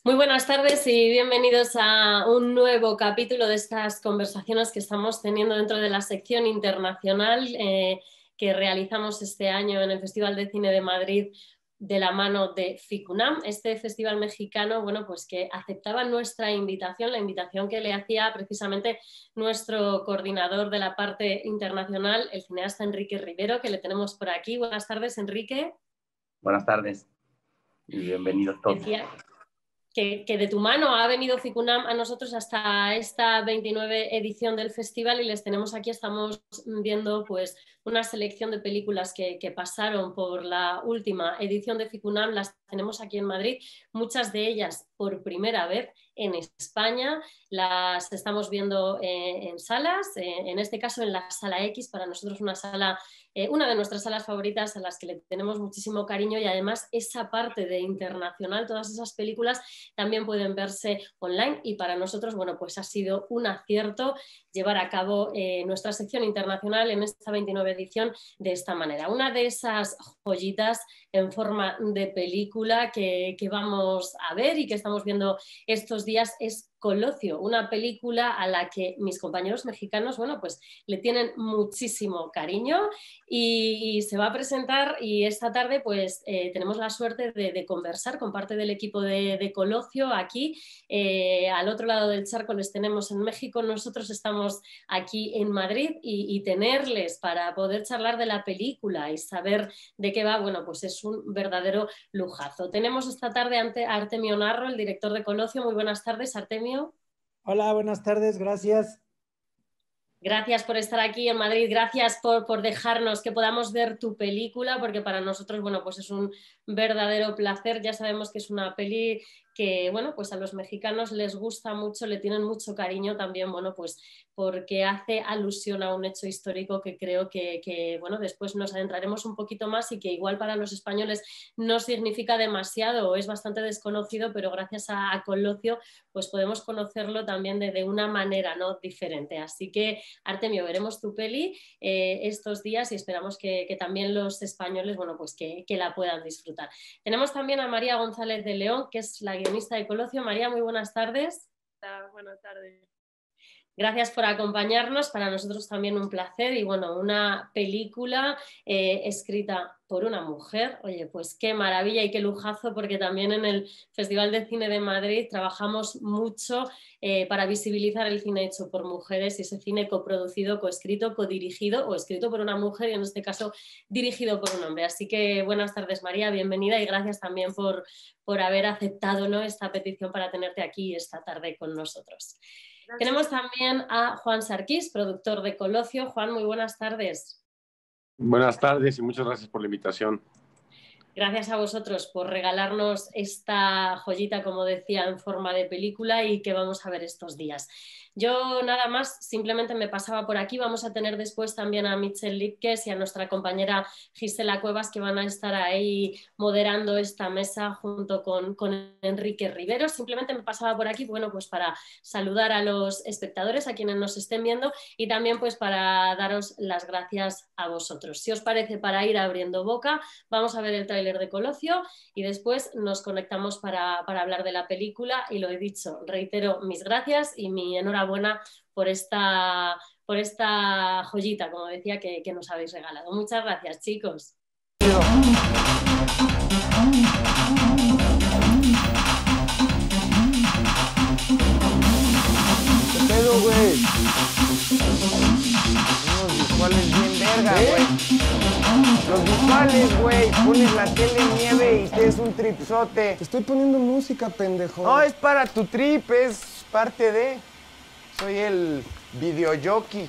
Muy buenas tardes y bienvenidos a un nuevo capítulo de estas conversaciones que estamos teniendo dentro de la sección internacional que realizamos este año en el Festival de Cine de Madrid de la mano de FICUNAM, este festival mexicano, bueno, pues que aceptaba nuestra invitación, la invitación que le hacía precisamente nuestro coordinador de la parte internacional, el cineasta Enrique Rivero, que le tenemos por aquí. Buenas tardes, Enrique. Buenas tardes y bienvenidos todos. Que de tu mano ha venido FICUNAM a nosotros hasta esta 29 edición del festival y les tenemos aquí, estamos viendo pues una selección de películas que pasaron por la última edición de FICUNAM, las tenemos aquí en Madrid, muchas de ellas por primera vez en España, las estamos viendo en salas, en este caso en la Sala X, para nosotros una sala, una de nuestras salas favoritas a las que le tenemos muchísimo cariño, y además esa parte de internacional, todas esas películas también pueden verse online, y para nosotros, bueno, pues ha sido un acierto llevar a cabo nuestra sección internacional en esta 29 edición de esta manera. Una de esas joyitas en forma de película que vamos a ver y que estamos viendo estos días es Colosio, una película a la que mis compañeros mexicanos, bueno, pues le tienen muchísimo cariño y se va a presentar, y esta tarde pues tenemos la suerte de conversar con parte del equipo de Colosio aquí, al otro lado del charco les tenemos en México, nosotros estamos aquí en Madrid y tenerles para poder charlar de la película y saber de qué va, bueno, pues es un verdadero lujazo. Tenemos esta tarde a Artemio Narro, el director de Colosio. Muy buenas tardes, Artemio. Hola, buenas tardes, gracias. Gracias por estar aquí en Madrid, gracias por dejarnos que podamos ver tu película, porque para nosotros, bueno, pues es un verdadero placer. Ya sabemos que es una peli que, bueno, pues a los mexicanos les gusta mucho, le tienen mucho cariño también, bueno, pues porque hace alusión a un hecho histórico que creo que bueno, después nos adentraremos un poquito más y que igual para los españoles no significa demasiado o es bastante desconocido, pero gracias a Colosio pues podemos conocerlo también de una manera, ¿no?, diferente. Así que, Artemio, veremos tu peli estos días y esperamos que también los españoles, bueno, pues que la puedan disfrutar. Tenemos también a María González de León, que es la guionista de Colosio. María, muy buenas tardes. Hola, buenas tardes. Gracias por acompañarnos, para nosotros también un placer, y bueno, una película escrita por una mujer. Oye, pues qué maravilla y qué lujazo, porque también en el Festival de Cine de Madrid trabajamos mucho para visibilizar el cine hecho por mujeres, y ese cine coproducido, coescrito, codirigido o escrito por una mujer y en este caso dirigido por un hombre. Así que buenas tardes, María, bienvenida y gracias también por haber aceptado, ¿no?, esta petición para tenerte aquí esta tarde con nosotros. Gracias. Tenemos también a Juan Sarquís, productor de Colosio. Juan, muy buenas tardes. Buenas tardes y muchas gracias por la invitación. Gracias a vosotros por regalarnos esta joyita, como decía, en forma de película y que vamos a ver estos días. Yo nada más, simplemente me pasaba por aquí. Vamos a tener después también a Michelle Lipkes y a nuestra compañera Gisela Cuevas, que van a estar ahí moderando esta mesa junto con Enrique Rivero. Simplemente me pasaba por aquí, bueno, pues para saludar a los espectadores, a quienes nos estén viendo, y también pues para daros las gracias a vosotros. Si os parece, para ir abriendo boca, vamos a ver el tráiler de Colosio y después nos conectamos para hablar de la película. Y lo he dicho, reitero mis gracias y mi enhorabuena por esta joyita, como decía, que nos habéis regalado. Muchas gracias, chicos. ¿Qué pedo, güey? Unos visuales bien verga, güey. Los visuales, güey. Pones la tele en nieve y te es un tripsote. Te estoy poniendo música, pendejo. No, es para tu trip, es parte de... Soy el videojockey.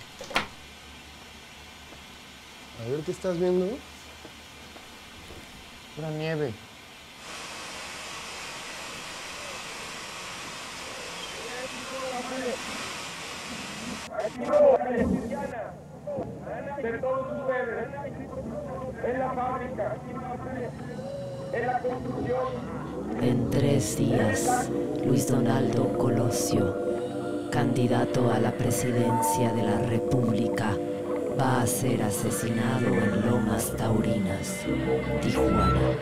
A ver, ¿qué estás viendo? Pura nieve. De todos ustedes, en la fábrica, en la construcción. En 3 días, Luis Donaldo Colosio, candidato a la presidencia de la República, va a ser asesinado en Lomas Taurinas, Tijuana.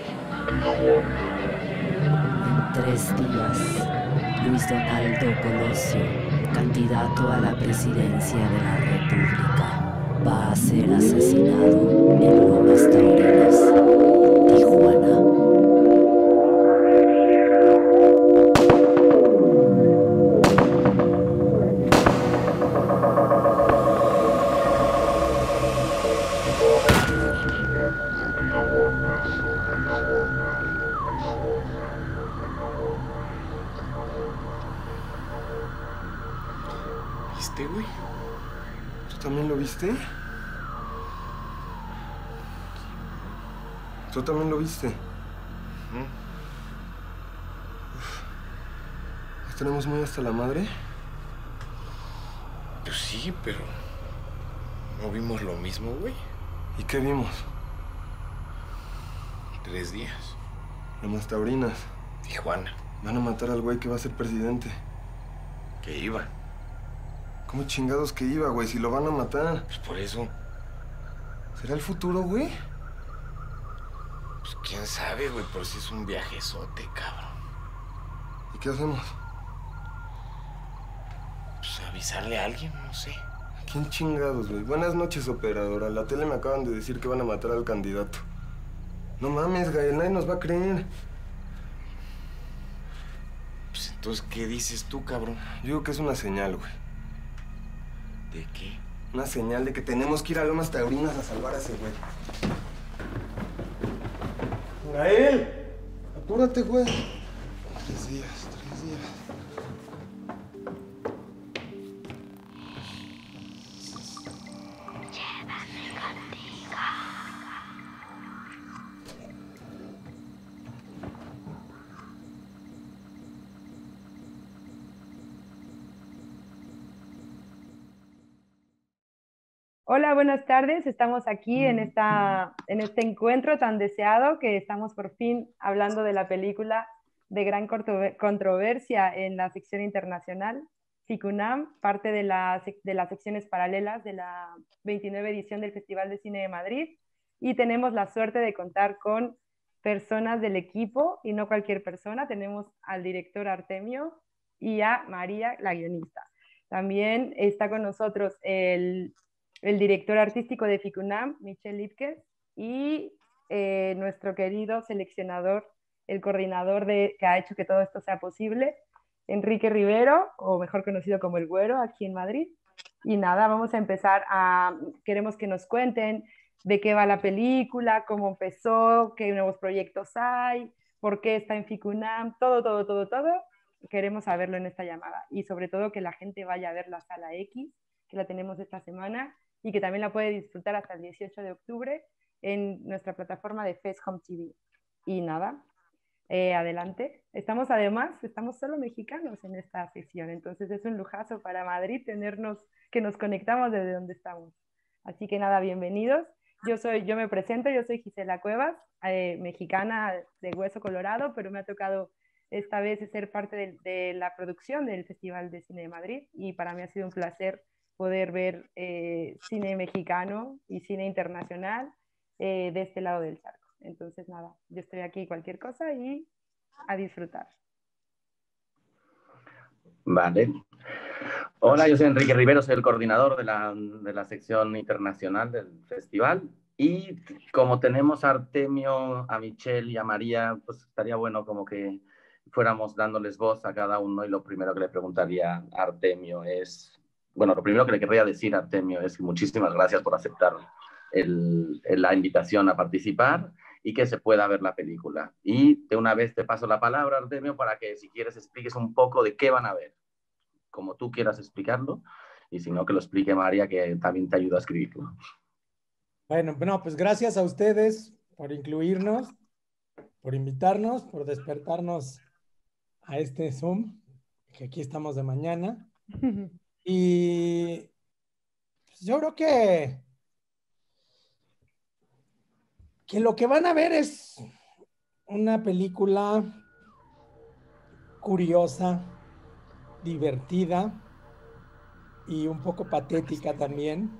En 3 días, Luis Donaldo Colosio, candidato a la presidencia de la República, va a ser asesinado en Lomas Taurinas, Tijuana. ¿Viste, güey? ¿Tú también lo viste? ¿Tú también lo viste? ¿Nos tenemos muy hasta la madre? Pues sí, pero ¿no vimos lo mismo, güey? ¿Y qué vimos? 3 días. Lomas Taurinas. Tijuana. Van a matar al güey que va a ser presidente. Que iba. ¿Cómo chingados que iba, güey? Si lo van a matar. Pues por eso. ¿Será el futuro, güey? Pues quién sabe, güey, por si es un viajezote, cabrón. ¿Y qué hacemos? Pues avisarle a alguien, no sé. ¿A quién chingados, güey? Buenas noches, operadora. En la tele me acaban de decir que van a matar al candidato. No mames, Gael, nadie nos va a creer. Pues entonces, ¿qué dices tú, cabrón? Yo digo que es una señal, güey. ¿De qué? Una señal de que tenemos que ir a Lomas Taurinas a salvar a ese güey. ¡Gael! Apúrate, güey. 3 días, 3 días. Hola, buenas tardes. Estamos aquí en este encuentro tan deseado que estamos por fin hablando de la película de gran controversia en la sección internacional, FICUNAM, parte de las secciones paralelas de la 29 edición del Festival de Cine de Madrid. Y tenemos la suerte de contar con personas del equipo, y no cualquier persona. Tenemos al director Artemio y a María, la guionista. También está con nosotros el director artístico de FICUNAM, Michel Lipkes, y nuestro querido seleccionador, el coordinador que ha hecho que todo esto sea posible, Enrique Rivero, o mejor conocido como El Güero, aquí en Madrid. Y nada, vamos a empezar queremos que nos cuenten de qué va la película, cómo empezó, qué nuevos proyectos hay, por qué está en FICUNAM, todo. Queremos saberlo en esta llamada. Y sobre todo que la gente vaya a ver la Sala X, que la tenemos esta semana, y que también la puede disfrutar hasta el 18 de octubre en nuestra plataforma de Fest Home TV. Y nada, adelante. Estamos solo mexicanos en esta sesión, entonces es un lujazo para Madrid que nos conectamos desde donde estamos. Así que nada, bienvenidos. Yo me presento, yo soy Gisela Cuevas, mexicana de hueso colorado, pero me ha tocado esta vez ser parte de la producción del Festival de Cine de Madrid, y para mí ha sido un placer poder ver cine mexicano y cine internacional de este lado del charco. Entonces, nada, yo estoy aquí cualquier cosa y a disfrutar. Vale. Hola, yo soy Enrique Rivero, soy el coordinador de la sección internacional del festival. Y como tenemos a Artemio, a Michelle y a María, pues estaría bueno como que fuéramos dándoles voz a cada uno. Y lo primero que le preguntaría a Artemio es... Bueno, lo primero que le querría decir a Artemio es que muchísimas gracias por aceptar la invitación a participar y que se pueda ver la película. Y de una vez te paso la palabra, Artemio, para que si quieres expliques un poco de qué van a ver, como tú quieras explicarlo, y si no, que lo explique María, que también te ayuda a escribirlo. Bueno, pues gracias a ustedes por incluirnos, por invitarnos, por despertarnos a este Zoom, que aquí estamos de mañana. Y yo creo que lo que van a ver es una película curiosa, divertida y un poco patética también.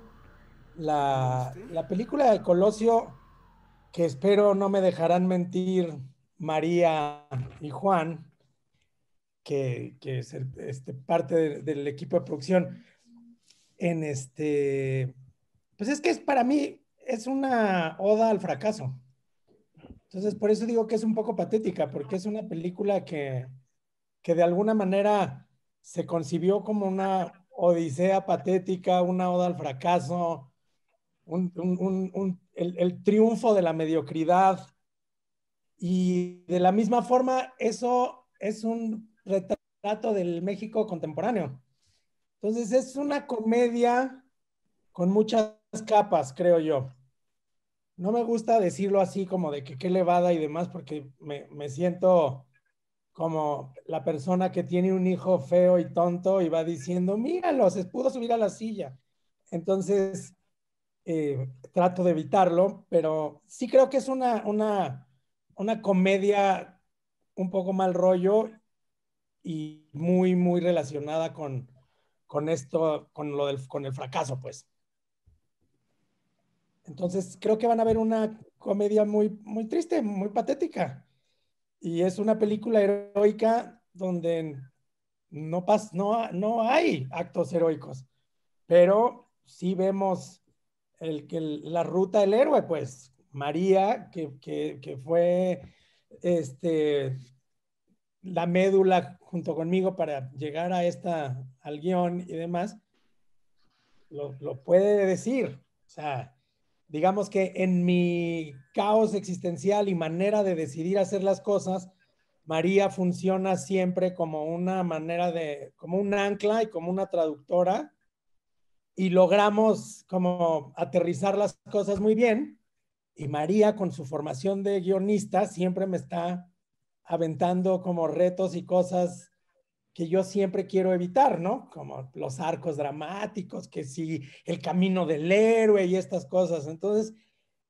La película de Colosio, que espero no me dejarán mentir María y Juan, que es parte del equipo de producción. Pues es que para mí es una oda al fracaso. Entonces, por eso digo que es un poco patética, porque es una película que de alguna manera se concibió como una odisea patética, una oda al fracaso, el triunfo de la mediocridad. Y de la misma forma, eso es un retrato del México contemporáneo. Entonces, es una comedia con muchas capas, creo yo. No me gusta decirlo así como de que qué elevada y demás, porque me siento como la persona que tiene un hijo feo y tonto y va diciendo, míralo, se pudo subir a la silla. Entonces, trato de evitarlo, pero sí creo que es una comedia un poco mal rollo y muy, muy relacionada con esto, con el fracaso, pues. Entonces, creo que van a ver una comedia muy, muy triste, muy patética. Y es una película heroica donde no hay actos heroicos, pero sí vemos la ruta del héroe, pues. María, que fue la médula junto conmigo para llegar al guión y demás, lo puede decir. O sea, digamos que en mi caos existencial y manera de decidir hacer las cosas, María funciona siempre como una manera como un ancla y como una traductora, y logramos como aterrizar las cosas muy bien. Y María, con su formación de guionista, siempre me está aventando como retos y cosas que yo siempre quiero evitar, ¿no? Como los arcos dramáticos, que sí, el camino del héroe y estas cosas. Entonces,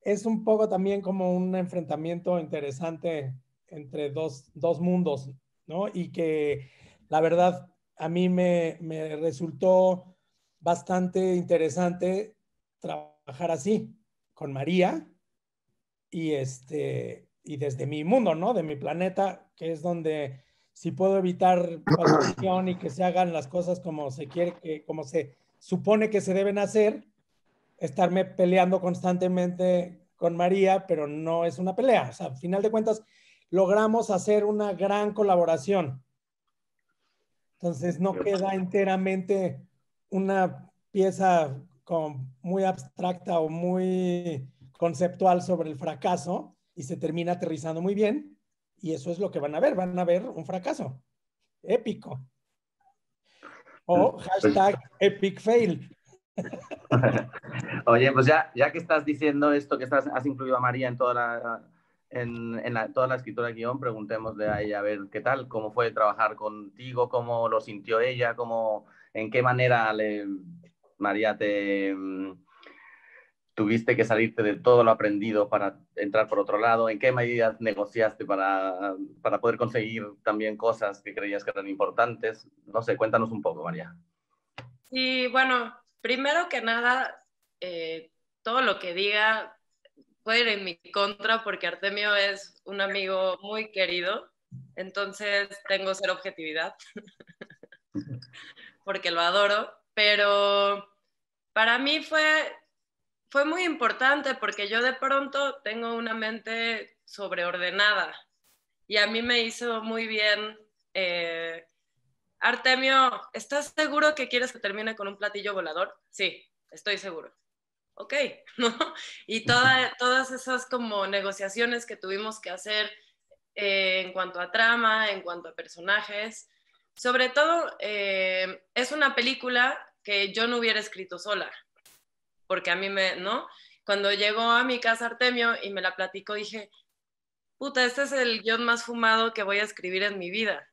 es un poco también como un enfrentamiento interesante entre dos mundos, ¿no? Y que la verdad a mí me resultó bastante interesante trabajar así con María y desde mi mundo, ¿no? De mi planeta, que es donde si puedo evitar corrupción y que se hagan las cosas como se quiere, como se supone que se deben hacer, estarme peleando constantemente con María, pero no es una pelea. O sea, al final de cuentas, logramos hacer una gran colaboración. Entonces, no queda enteramente una pieza como muy abstracta o muy conceptual sobre el fracaso y se termina aterrizando muy bien. Y eso es lo que van a ver un fracaso épico. O hashtag epic fail. Oye, pues ya que estás diciendo esto, que has incluido a María en toda toda la escritura de guión, preguntémosle a ella a ver qué tal, cómo fue trabajar contigo, cómo lo sintió ella, en qué manera María tuviste que salirte de todo lo aprendido para entrar por otro lado, en qué medidas negociaste para poder conseguir también cosas que creías que eran importantes. No sé, cuéntanos un poco, María. Sí, bueno, primero que nada, todo lo que diga puede ir en mi contra porque Artemio es un amigo muy querido, entonces tengo cero objetividad porque lo adoro, pero para mí fue muy importante porque yo de pronto tengo una mente sobreordenada y a mí me hizo muy bien Artemio, ¿estás seguro que quieres que termine con un platillo volador? Sí, estoy seguro. Ok, ¿no? Y todas esas como negociaciones que tuvimos que hacer en cuanto a trama, en cuanto a personajes, sobre todo es una película que yo no hubiera escrito sola, porque a mí ¿no? Cuando llegó a mi casa Artemio y me la platicó, dije, puta, este es el guión más fumado que voy a escribir en mi vida.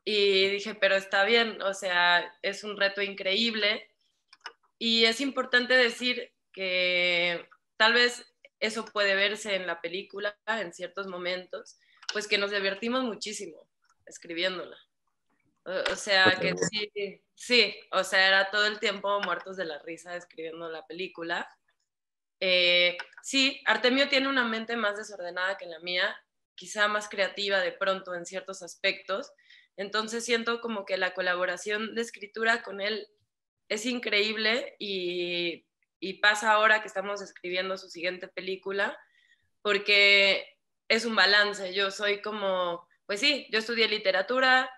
Y dije, pero está bien, o sea, es un reto increíble. Y es importante decir que tal vez eso puede verse en la película en ciertos momentos, pues que nos divertimos muchísimo escribiéndola. O sea, que sí, o sea, era todo el tiempo muertos de la risa escribiendo la película. Sí, Artemio tiene una mente más desordenada que la mía, quizá más creativa de pronto en ciertos aspectos. Entonces siento como que la colaboración de escritura con él es increíble y pasa ahora que estamos escribiendo su siguiente película, porque es un balance. Yo soy como, pues sí, yo estudié literatura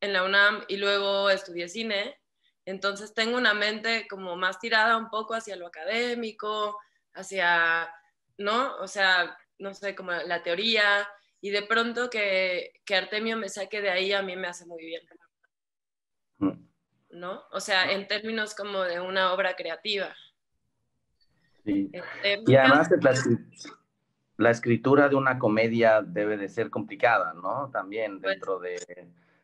en la UNAM y luego estudié cine, entonces tengo una mente como más tirada un poco hacia lo académico, hacia, ¿no? O sea, no sé, como la teoría, y de pronto que Artemio me saque de ahí a mí me hace muy bien, ¿no? O sea, en términos como de una obra creativa. Sí. Y además la escritura de una comedia debe de ser complicada, ¿no? También dentro de,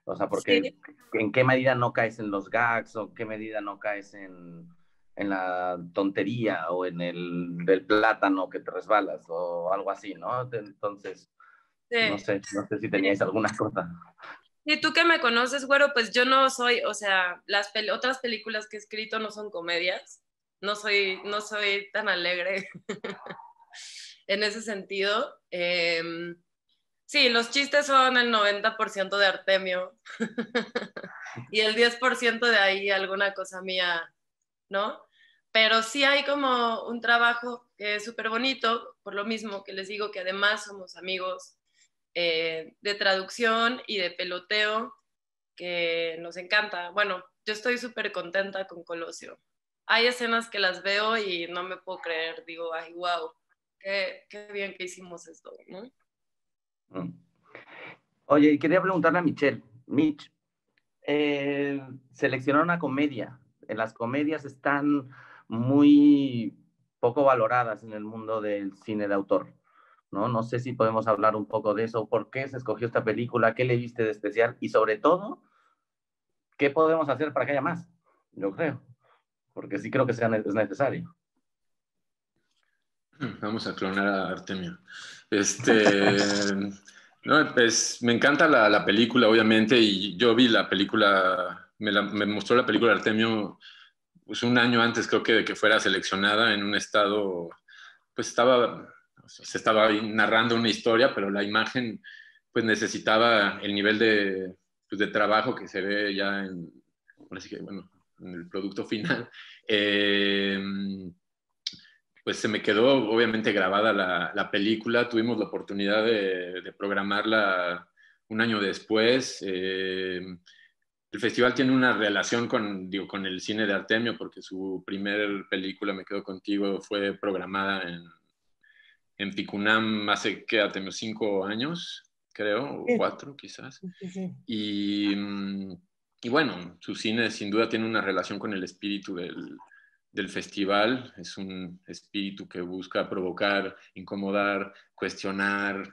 o sea, porque sí. ¿en qué medida no caes en los gags o qué medida no caes en la tontería o en el plátano que te resbalas o algo así, ¿no? Entonces, Sí. no sé si teníais alguna cosa. Sí, tú que me conoces, güero, pues yo no soy, o sea, las otras películas que he escrito no son comedias, no soy tan alegre en ese sentido. Sí, los chistes son el 90% de Artemio y el 10% de ahí alguna cosa mía, ¿no? Pero sí hay como un trabajo que es súper bonito, por lo mismo que les digo que además somos amigos de traducción y de peloteo, que nos encanta. Bueno, yo estoy súper contenta con Colosio. Hay escenas que las veo y no me puedo creer, digo, ay, wow, qué bien que hicimos esto, ¿no? Oye, y quería preguntarle a Michelle. Mitch, seleccionar una comedia. Las comedias están muy poco valoradas en el mundo del cine de autor, ¿no? No sé si podemos hablar un poco de eso. ¿Por qué se escogió esta película? ¿Qué le viste de especial? Y sobre todo, ¿qué podemos hacer para que haya más? Yo creo, porque sí creo que es necesario. Vamos a clonar a Artemio. No, pues me encanta la película, obviamente, y yo vi la película, me mostró la película Artemio pues un año antes, creo que de que fuera seleccionada en un estado, pues se estaba ahí narrando una historia, pero la imagen pues necesitaba el nivel pues, de trabajo que se ve ya así que, bueno, en el producto final. Pues se me quedó obviamente grabada la película, tuvimos la oportunidad de programarla un año después. El festival tiene una relación con el cine de Artemio, porque su primer película, Me quedo contigo, fue programada en Ficunam hace, ¿qué? Artemio, 5 años, creo, o 4 quizás. Sí. Y bueno, su cine sin duda tiene una relación con el espíritu del festival. Es un espíritu que busca provocar, incomodar, cuestionar,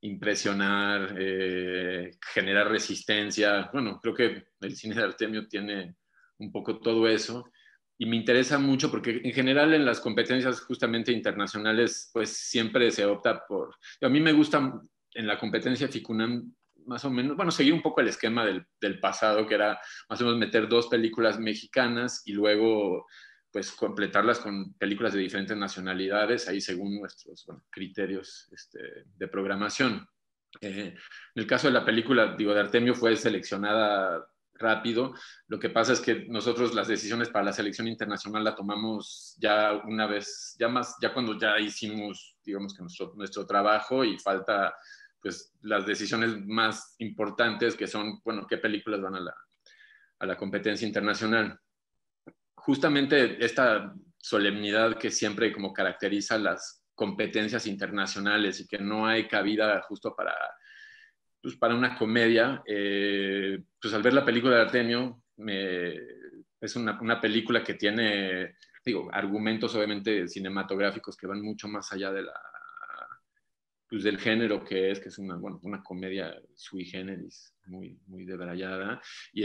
impresionar, generar resistencia. Bueno, creo que el cine de Artemio tiene un poco todo eso. Y me interesa mucho porque en general en las competencias justamente internacionales, pues siempre se opta por... A mí me gusta en la competencia Ficunam más o menos, bueno, seguir un poco el esquema del pasado, que era más o menos meter 2 películas mexicanas y luego pues completarlas con películas de diferentes nacionalidades, ahí según nuestros criterios de programación. En el caso de la película, digo, de Artemio fue seleccionada rápido. Lo que pasa es que nosotros las decisiones para la selección internacional la tomamos ya una vez, ya cuando ya hicimos, digamos que nuestro trabajo y falta pues las decisiones más importantes que son, bueno, qué películas van a la competencia internacional. Justamente esta solemnidad que siempre como caracteriza las competencias internacionales y que no hay cabida justo para una comedia, pues al ver la película de Artemio, es una película que tiene, digo, argumentos obviamente cinematográficos que van mucho más allá pues del género que es una comedia sui generis, muy, muy debrayada. Y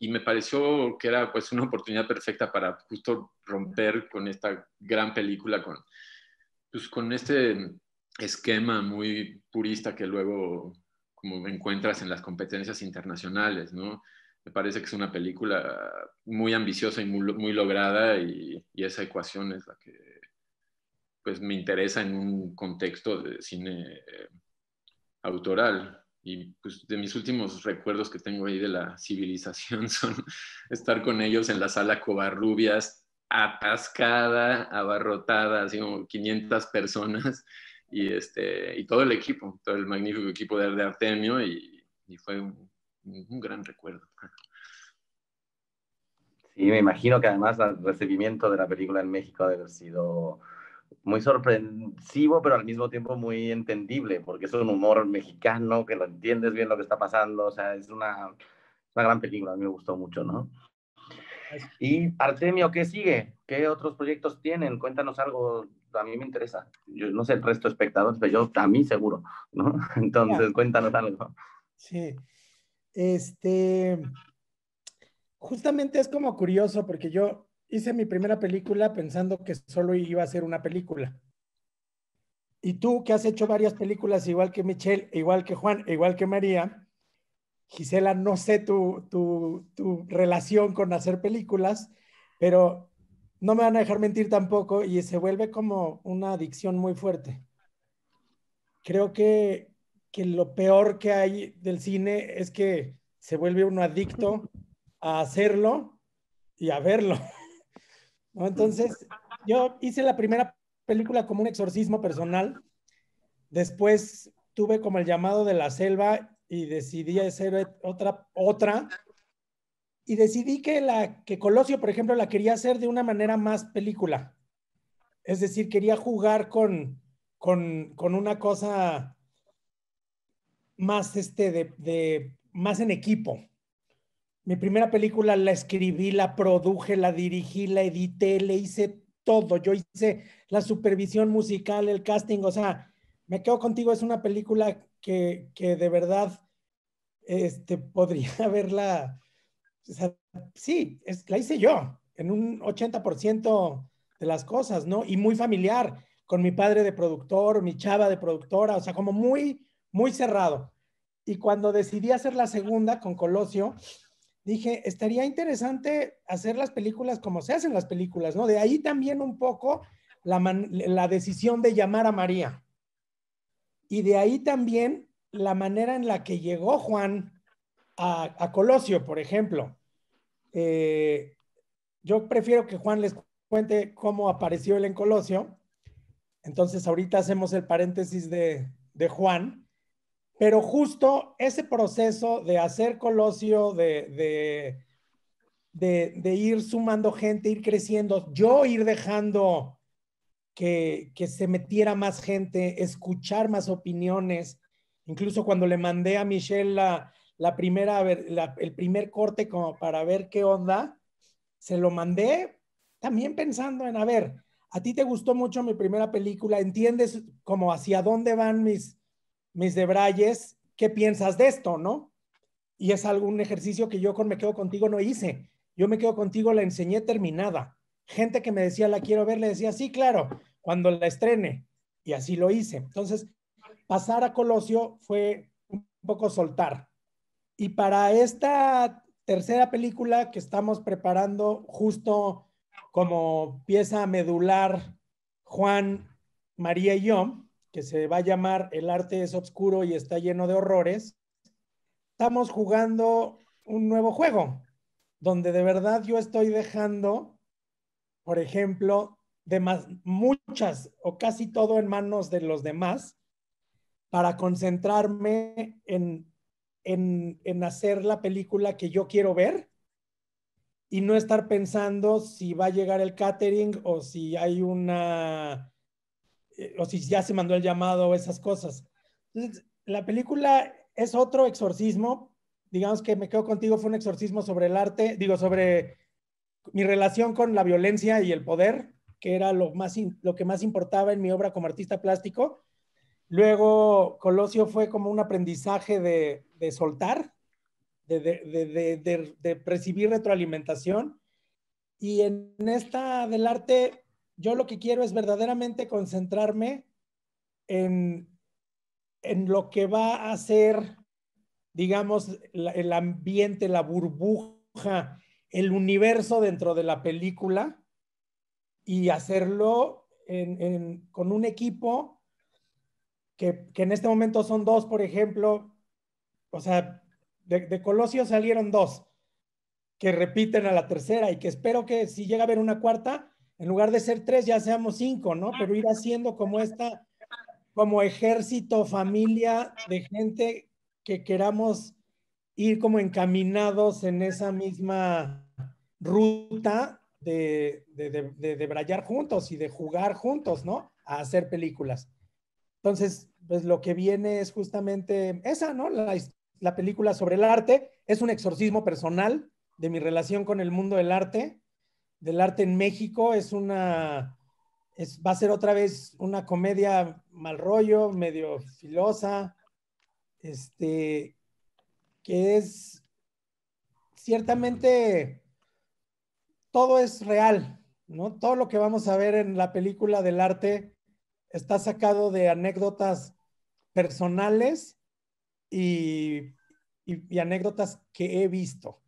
me pareció que era pues una oportunidad perfecta para justo romper con esta gran película, con este esquema muy purista que luego como encuentras en las competencias internacionales, ¿no? Me parece que es una película muy ambiciosa y muy, muy lograda y esa ecuación es pues me interesa en un contexto de cine autoral. Y pues de mis últimos recuerdos que tengo ahí de la civilización son estar con ellos en la sala Covarrubias, atascada, abarrotada, así como 500 personas, y todo el equipo, todo el magnífico equipo de Artemio, y fue un gran recuerdo. Sí, me imagino que además el recibimiento de la película en México debe haber sido muy sorpresivo, pero al mismo tiempo muy entendible, porque es un humor mexicano, que lo entiendes bien lo que está pasando, o sea, es una gran película, a mí me gustó mucho, ¿no? Y Artemio, ¿qué sigue? ¿Qué otros proyectos tienen? Cuéntanos algo, a mí me interesa. Yo no sé el resto de espectadores, pero yo a mí seguro, ¿no? Entonces, cuéntanos algo. Sí. Justamente es como curioso porque yo hice mi primera película pensando que solo iba a ser una película. Y tú, que has hecho varias películas, igual que Michelle, igual que Juan, igual que María, Gisela, no sé tu relación con hacer películas, pero no me van a dejar mentir tampoco y se vuelve como una adicción muy fuerte. Creo que lo peor que hay del cine es que se vuelve uno adicto a hacerlo y a verlo, ¿no? Entonces, yo hice la primera película como un exorcismo personal. Después tuve como el llamado de la selva y decidí hacer otra. Y decidí que Colosio, por ejemplo, la quería hacer de una manera más película. Es decir, quería jugar con una cosa más, más en equipo. Mi primera película la escribí, la produje, la dirigí, la edité, le hice todo. Yo hice la supervisión musical, el casting, o sea, Me quedo contigo es una película que de verdad podría haberla, o sea, sí, la hice yo en un 80% de las cosas, ¿no? Y muy familiar, con mi padre de productor, mi chava de productora, o sea, como muy, muy cerrado. Y cuando decidí hacer la segunda con Colosio, dije, estaría interesante hacer las películas como se hacen las películas, ¿no? De ahí también un poco la decisión de llamar a María. Y de ahí también la manera en la que llegó Juan a Colosio, por ejemplo. Yo prefiero que Juan les cuente cómo apareció él en Colosio. Entonces ahorita hacemos el paréntesis de Juan. Pero justo ese proceso de hacer Colosio, de ir sumando gente, ir creciendo, yo ir dejando que se metiera más gente, escuchar más opiniones. Incluso cuando le mandé a Michelle el primer corte como para ver qué onda, se lo mandé también pensando en, a ver, a ti te gustó mucho mi primera película, entiendes como hacia dónde van mis debrayes, ¿qué piensas de esto, no? Y es algún ejercicio que yo con Me Quedo Contigo no hice. Yo Me Quedo Contigo la enseñé terminada. Gente que me decía, la quiero ver, le decía, sí, claro, cuando la estrene. Y así lo hice. Entonces, pasar a Colosio fue un poco soltar. Y para esta tercera película que estamos preparando, justo como pieza medular, Juan, María y yo, que se va a llamar El arte es oscuro y está lleno de horrores, estamos jugando un nuevo juego, donde de verdad yo estoy dejando, por ejemplo, muchas o casi todo en manos de los demás para concentrarme en hacer la película que yo quiero ver y no estar pensando si va a llegar el catering o si hay o si ya se mandó el llamado o esas cosas. Entonces, la película es otro exorcismo. Digamos que Me Quedo Contigo fue un exorcismo sobre el arte, sobre mi relación con la violencia y el poder, que era lo que más importaba en mi obra como artista plástico. Luego Colosio fue como un aprendizaje de soltar, de recibir retroalimentación. Y en esta del arte, yo lo que quiero es verdaderamente concentrarme en lo que va a ser, digamos, el ambiente, la burbuja, el universo dentro de la película y hacerlo con un equipo que en este momento son 2, por ejemplo. O sea, de Colosio salieron 2 que repiten a la tercera y que espero que si llega a haber una cuarta, en lugar de ser 3 ya seamos 5, ¿no? Pero ir haciendo como ejército, familia de gente que queramos ir como encaminados en esa misma ruta de brayar juntos y de jugar juntos, ¿no? A hacer películas. Entonces, pues lo que viene es justamente esa, ¿no? La película sobre el arte. Es un exorcismo personal de mi relación con el mundo del arte en México. Va a ser otra vez una comedia mal rollo, medio filosa, que es ciertamente todo es real, ¿no? Todo lo que vamos a ver en la película del arte está sacado de anécdotas personales y anécdotas que he visto.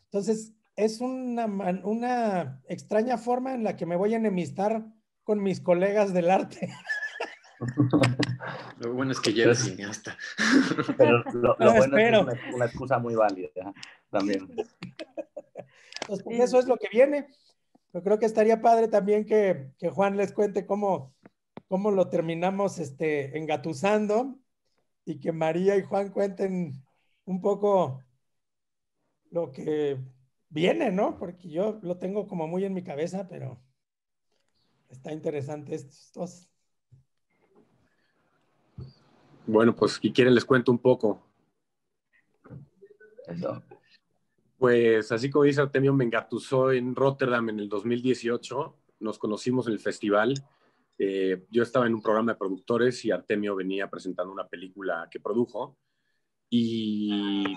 Entonces, es una extraña forma en la que me voy a enemistar con mis colegas del arte. Lo bueno es que ya eres cineasta. Pero lo bueno es que es una excusa muy válida también. Entonces, pues eso es lo que viene. Yo creo que estaría padre también que Juan les cuente cómo lo terminamos engatusando y que María y Juan cuenten un poco lo que viene, ¿no? Porque yo lo tengo como muy en mi cabeza, pero está interesante estos 2. Bueno, pues si quieren les cuento un poco. Eso. Pues así como dice Artemio, me engatusó en Rotterdam en el 2018. Nos conocimos en el festival. Yo estaba en un programa de productores y Artemio venía presentando una película que produjo. Y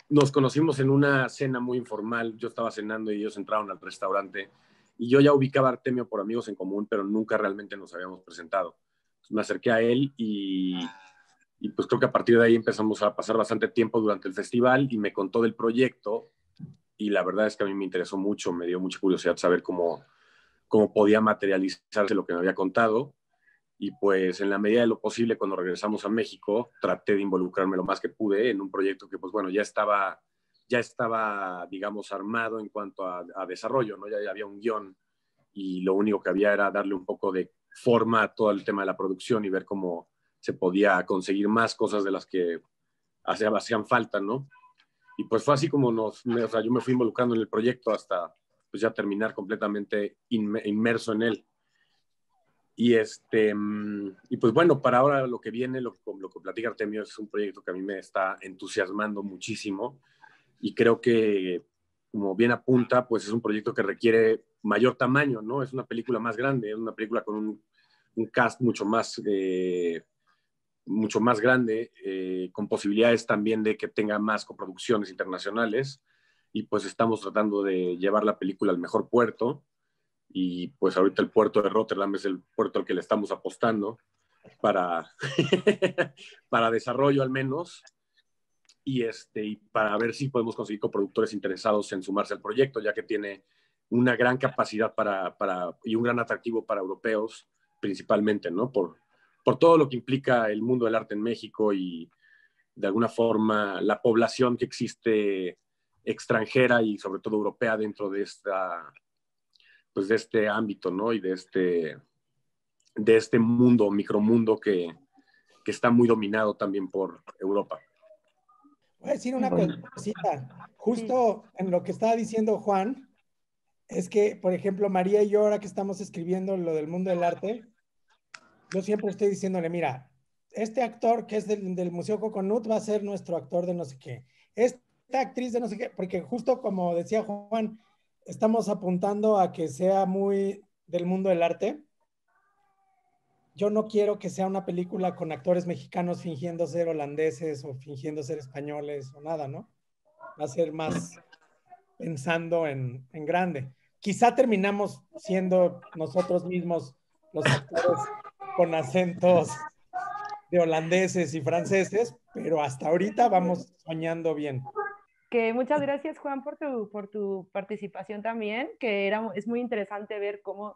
nos conocimos en una cena muy informal. Yo estaba cenando y ellos entraron al restaurante. Y yo ya ubicaba a Artemio por amigos en común, pero nunca realmente nos habíamos presentado. Entonces me acerqué a él y pues creo que a partir de ahí empezamos a pasar bastante tiempo durante el festival y me contó del proyecto y la verdad es que a mí me interesó mucho, me dio mucha curiosidad saber cómo podía materializarse lo que me había contado y pues en la medida de lo posible cuando regresamos a México traté de involucrarme lo más que pude en un proyecto que pues bueno ya estaba digamos armado en cuanto a desarrollo, ¿no? Ya había un guión y lo único que había era darle un poco de forma a todo el tema de la producción y ver cómo se podía conseguir más cosas de las que hacían falta, ¿no? Y pues fue así como yo me fui involucrando en el proyecto hasta pues ya terminar completamente inmerso en él. Y pues bueno, para ahora lo que viene, lo que platica Artemio es un proyecto que a mí me está entusiasmando muchísimo y creo que como bien apunta, pues es un proyecto que requiere mayor tamaño, ¿no? Es una película más grande, es una película con un cast mucho más grande, con posibilidades también de que tenga más coproducciones internacionales y pues estamos tratando de llevar la película al mejor puerto y pues ahorita el puerto de Rotterdam es el puerto al que le estamos apostando para desarrollo al menos y para ver si podemos conseguir coproductores interesados en sumarse al proyecto ya que tiene una gran capacidad y un gran atractivo para europeos principalmente, ¿no? Por todo lo que implica el mundo del arte en México y de alguna forma la población que existe extranjera y sobre todo europea dentro de de este ámbito, ¿no? Y de este mundo, micromundo que está muy dominado también por Europa. Voy a decir una cosita. Justo en lo que estaba diciendo Juan, es que, por ejemplo, María y yo, ahora que estamos escribiendo lo del mundo del arte, yo siempre estoy diciéndole, mira, este actor que es del Museo Coconut va a ser nuestro actor de no sé qué. Esta actriz de no sé qué, porque justo como decía Juan, estamos apuntando a que sea muy del mundo del arte. Yo no quiero que sea una película con actores mexicanos fingiendo ser holandeses o fingiendo ser españoles o nada, ¿no? Va a ser más pensando en grande. Quizá terminamos siendo nosotros mismos los actores con acentos de holandeses y franceses, pero hasta ahorita vamos soñando bien. Que muchas gracias, Juan, por tu participación también, que es muy interesante ver cómo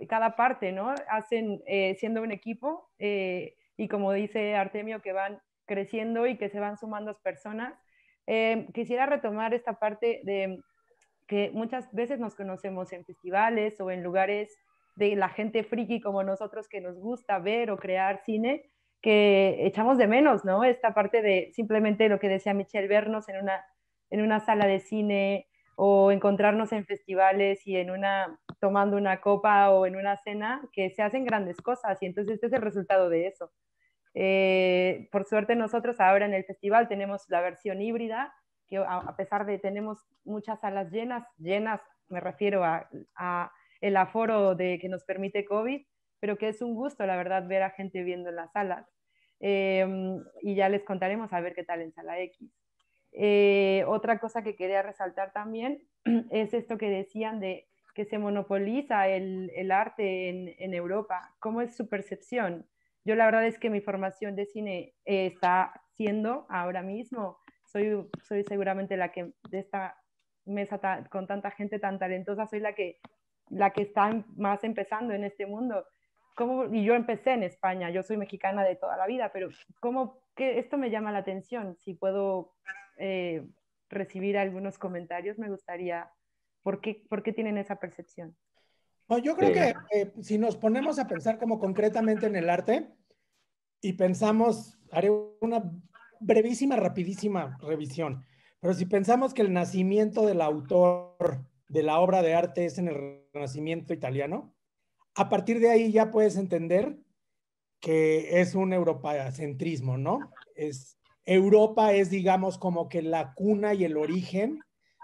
cada parte, ¿no? Hacen siendo un equipo y como dice Artemio, que van creciendo y que se van sumando personas. Quisiera retomar esta parte de que muchas veces nos conocemos en festivales o en lugares de la gente friki como nosotros que nos gusta ver o crear cine, que echamos de menos, ¿no? Esta parte de simplemente lo que decía Michelle, vernos en una sala de cine o encontrarnos en festivales y tomando una copa o en una cena, que se hacen grandes cosas y entonces este es el resultado de eso. Por suerte nosotros ahora en el festival tenemos la versión híbrida, que a pesar de tenemos muchas salas llenas me refiero a el aforo que nos permite COVID, pero que es un gusto, la verdad, ver a gente viendo en las salas. Y ya les contaremos a ver qué tal en Sala X. Otra cosa que quería resaltar también es esto que decían de que se monopoliza el arte en Europa. ¿Cómo es su percepción? Yo la verdad es que mi formación de cine está siendo ahora mismo, soy seguramente la que de esta mesa con tanta gente tan talentosa, soy la que está más empezando en este mundo. Y yo empecé en España, yo soy mexicana de toda la vida, pero que esto me llama la atención. Si puedo recibir algunos comentarios, me gustaría. ¿Por qué tienen esa percepción? No, yo creo que si nos ponemos a pensar como concretamente en el arte y pensamos, haré una brevísima, rapidísima revisión, pero si pensamos que el nacimiento del autor de la obra de arte es en el Renacimiento italiano, a partir de ahí ya puedes entender que es un europacentrismo, ¿no? Europa es, digamos, como que la cuna y el origen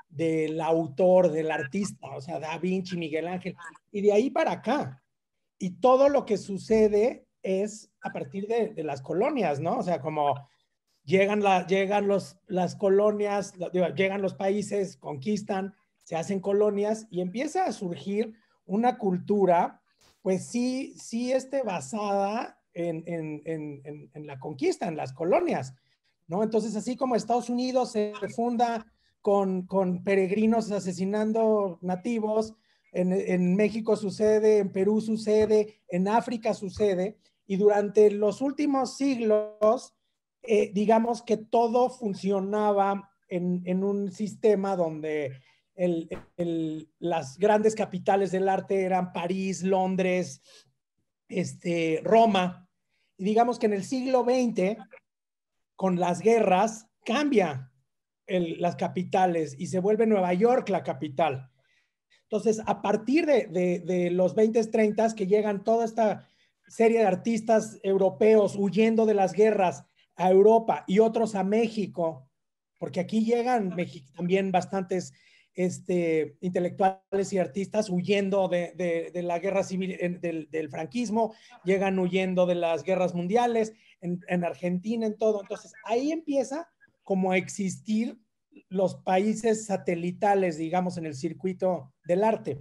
del autor, del artista, o sea, Da Vinci, Miguel Ángel, y de ahí para acá. Y todo lo que sucede es a partir de las colonias, ¿no? O sea, como llegan las colonias, llegan los países, conquistan, se hacen colonias y empieza a surgir una cultura, pues sí basada en la conquista, en las colonias, ¿no? Entonces, así como Estados Unidos se funda con peregrinos asesinando nativos, en México sucede, en Perú sucede, en África sucede, y durante los últimos siglos, digamos que todo funcionaba en un sistema donde las grandes capitales del arte eran París, Londres, Roma, y digamos que en el siglo XX, con las guerras, cambia las capitales y se vuelve Nueva York la capital. Entonces, a partir de los 20s, 30s, que llegan toda esta serie de artistas europeos huyendo de las guerras a Europa y otros a México, porque aquí llegan también bastantes intelectuales y artistas huyendo de la guerra civil, del franquismo, llegan huyendo de las guerras mundiales, en Argentina, en todo. Entonces, ahí empieza como a existir los países satelitales, digamos, en el circuito del arte.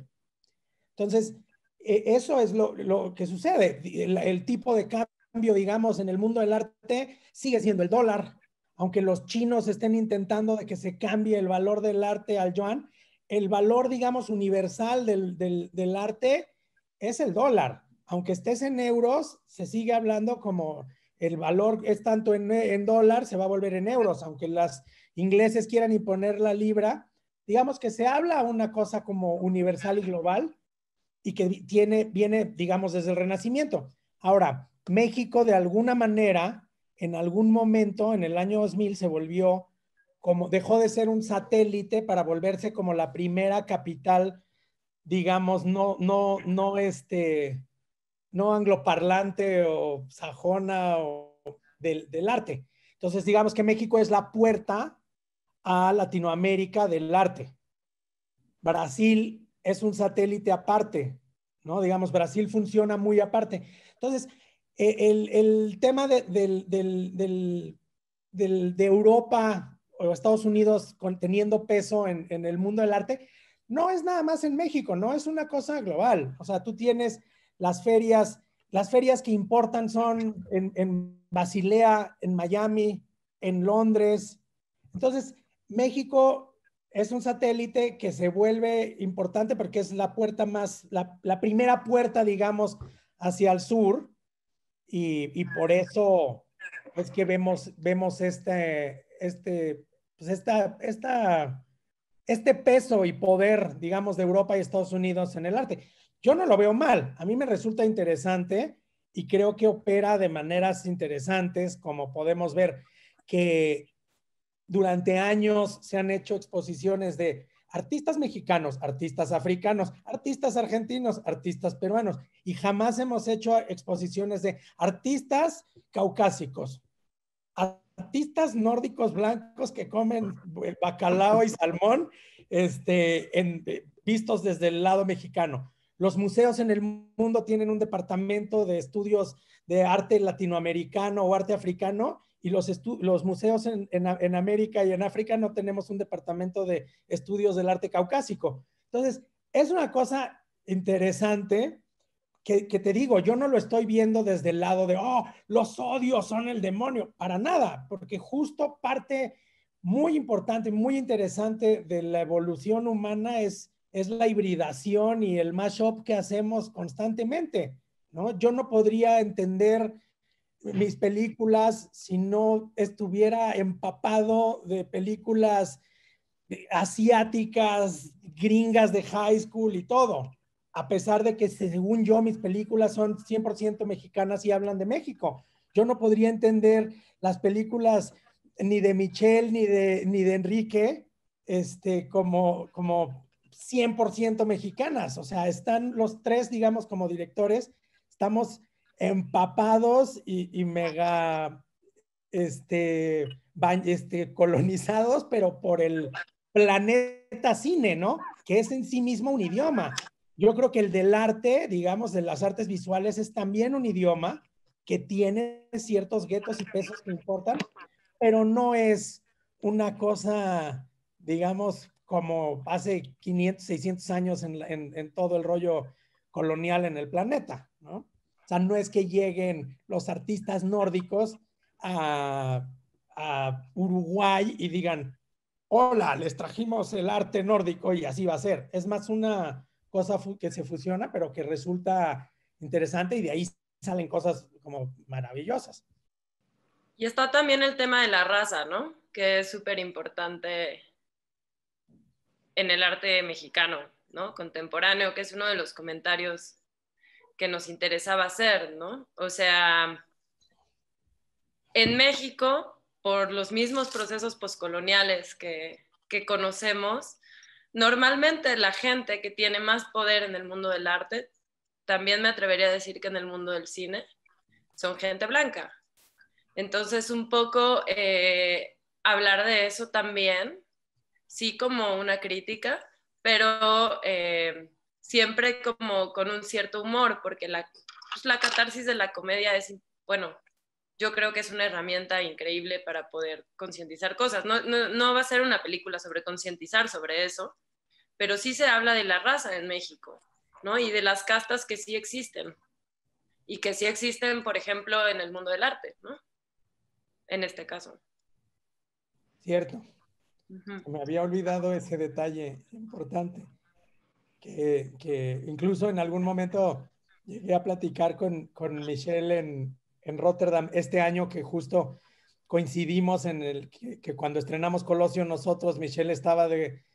Entonces, eso es lo que sucede. El tipo de cambio, digamos, en el mundo del arte sigue siendo el dólar. Aunque los chinos estén intentando de que se cambie el valor del arte al yuan, el valor, digamos, universal del arte es el dólar. Aunque estés en euros, se sigue hablando como el valor es tanto en dólar, se va a volver en euros. Aunque las ingleses quieran imponer la libra, digamos que se habla una cosa como universal y global y que viene, digamos, desde el Renacimiento. Ahora, México de alguna manera, en algún momento, en el año 2000, se volvió como, dejó de ser un satélite para volverse como la primera capital, digamos, no angloparlante o sajona o del arte. Entonces, digamos que México es la puerta a Latinoamérica del arte. Brasil es un satélite aparte, ¿no? Digamos, Brasil funciona muy aparte. Entonces, el tema de Europa o Estados Unidos teniendo peso en el mundo del arte, no es nada más en México, no es una cosa global. O sea, tú tienes las ferias que importan son en Basilea, en Miami, en Londres. Entonces, México es un satélite que se vuelve importante porque es la puerta la primera puerta, digamos, hacia el sur, y por eso es que vemos este peso y poder, digamos, de Europa y Estados Unidos en el arte. Yo no lo veo mal, a mí me resulta interesante y creo que opera de maneras interesantes, como podemos ver que durante años se han hecho exposiciones de artistas mexicanos, artistas africanos, artistas argentinos, artistas peruanos, y jamás hemos hecho exposiciones de artistas caucásicos, artistas nórdicos blancos que comen bacalao y salmón, vistos desde el lado mexicano. Los museos en el mundo tienen un departamento de estudios de arte latinoamericano o arte africano, y los museos en América y en África no tenemos un departamento de estudios del arte caucásico. Entonces, es una cosa interesante que te digo, yo no lo estoy viendo desde el lado de, oh, los odios son el demonio, para nada, porque justo parte muy importante, muy interesante de la evolución humana es la hibridación y el mashup que hacemos constantemente, ¿no? Yo no podría entender mis películas si no estuviera empapado de películas asiáticas, gringas de high school y todo, a pesar de que según yo mis películas son 100% mexicanas y hablan de México. Yo no podría entender las películas ni de Michelle ni de Enrique como 100% mexicanas. O sea, están los tres, digamos, como directores, estamos empapados y mega colonizados, pero por el planeta cine, ¿no? Que es en sí mismo un idioma. Yo creo que el del arte, digamos, de las artes visuales, es también un idioma que tiene ciertos guetos y pesos que importan, pero no es una cosa, digamos, como hace 500, 600 años en todo el rollo colonial en el planeta, ¿no? O sea, no es que lleguen los artistas nórdicos a Uruguay y digan, hola, les trajimos el arte nórdico y así va a ser. Es más una cosa que se fusiona, pero que resulta interesante, y de ahí salen cosas como maravillosas. Y está también el tema de la raza, ¿no? Que es súper importante en el arte mexicano, ¿no? Contemporáneo, que es uno de los comentarios que nos interesaba hacer, ¿no? O sea, en México, por los mismos procesos poscoloniales que conocemos, normalmente la gente que tiene más poder en el mundo del arte, también me atrevería a decir que en el mundo del cine, son gente blanca. Entonces, un poco hablar de eso también, sí como una crítica, pero siempre como con un cierto humor, porque la catarsis de la comedia es, bueno, yo creo que es una herramienta increíble para poder concientizar cosas. No va a ser una película sobre concientizar sobre eso, pero sí se habla de la raza en México, ¿no? Y de las castas que sí existen, y que sí existen, por ejemplo, en el mundo del arte, ¿no? En este caso. Cierto. Me había olvidado ese detalle importante, que incluso en algún momento llegué a platicar con Michelle en Rotterdam este año, que justo coincidimos en que cuando estrenamos Colosio nosotros, Michelle estaba de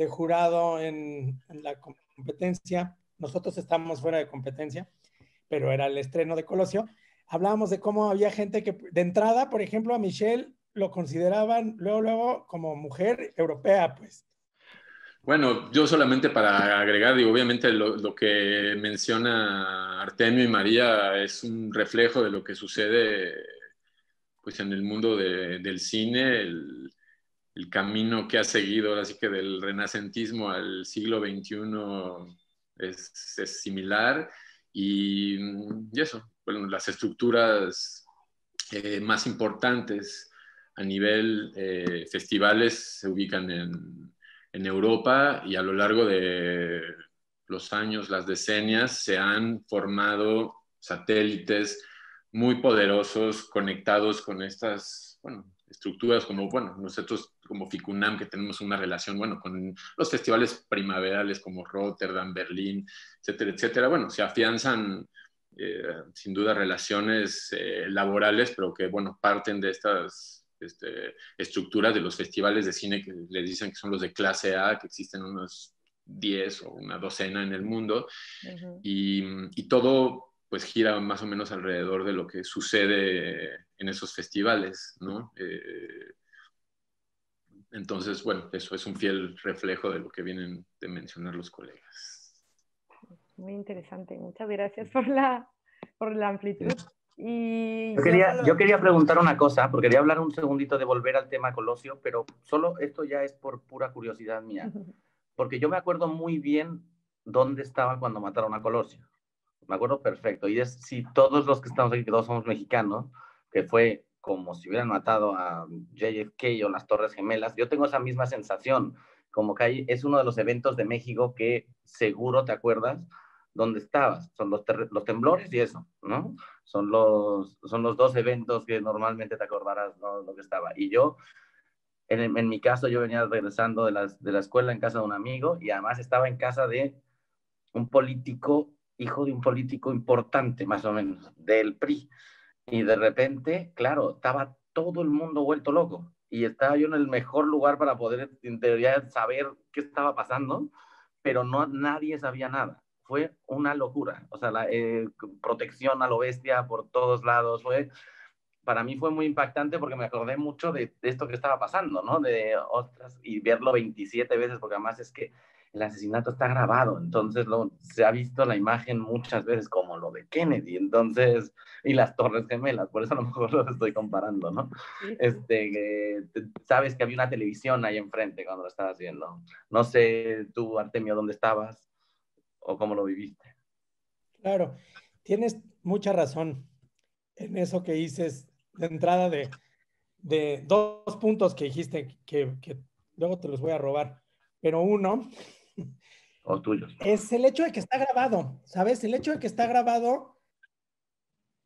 jurado en la competencia, nosotros estábamos fuera de competencia, pero era el estreno de Colosio. Hablábamos de cómo había gente que de entrada, por ejemplo, a Michelle lo consideraban luego como mujer europea, pues. Bueno, yo solamente para agregar, digo, obviamente lo que menciona Artemio y María es un reflejo de lo que sucede pues, en el mundo del cine, el camino que ha seguido, así que del renacentismo al siglo XXI es similar, y eso, bueno, las estructuras más importantes a nivel festivales se ubican en Europa, y a lo largo de los años, las decenias, se han formado satélites muy poderosos conectados con estas estructuras como, bueno, nosotros como FICUNAM, que tenemos una relación, bueno, con los festivales primaverales como Rotterdam, Berlín, etcétera, etcétera, bueno, se afianzan sin duda relaciones laborales, pero que, bueno, parten de estas estructuras de los festivales de cine que les dicen que son los de clase A, que existen unos 10 o una docena en el mundo, y todo pues gira más o menos alrededor de lo que sucede en esos festivales, ¿no? Entonces, bueno, eso es un fiel reflejo de lo que vienen de mencionar los colegas. Muy interesante, muchas gracias por la amplitud. Y yo quería preguntar una cosa, porque quería hablar un segundito de volver al tema Colosio, pero solo esto ya es por pura curiosidad mía, porque yo me acuerdo muy bien dónde estaba cuando mataron a Colosio. Me acuerdo perfecto. Y es si todos los que estamos aquí, que todos somos mexicanos, que fue como si hubieran matado a JFK o las Torres Gemelas, yo tengo esa misma sensación, como que es uno de los eventos de México que seguro te acuerdas dónde estabas. Son los temblores y eso, ¿no? Son los dos eventos que normalmente te acordarás, ¿no? Lo que estaba. Y yo, en mi caso, yo venía regresando de la escuela en casa de un amigo y además estaba en casa de un político, hijo de un político importante, más o menos, del PRI. Y de repente, claro, estaba todo el mundo vuelto loco. Y estaba yo en el mejor lugar para poder, en teoría, saber qué estaba pasando, pero nadie sabía nada. Fue una locura. O sea, la protección a lo bestia por todos lados. Para mí fue muy impactante porque me acordé mucho de esto que estaba pasando, ¿no? Ostras, y verlo 27 veces, porque además es que el asesinato está grabado, entonces se ha visto la imagen muchas veces, como lo de Kennedy, entonces, y las Torres Gemelas, por eso a lo mejor lo estoy comparando, ¿no? Sabes que había una televisión ahí enfrente cuando lo estabas viendo. No sé tú, Artemio, dónde estabas o cómo lo viviste. Claro, tienes mucha razón en eso que dices de entrada de dos puntos que dijiste que luego te los voy a robar, pero uno o tuyos es el hecho de que está grabado, ¿sabes? El hecho de que está grabado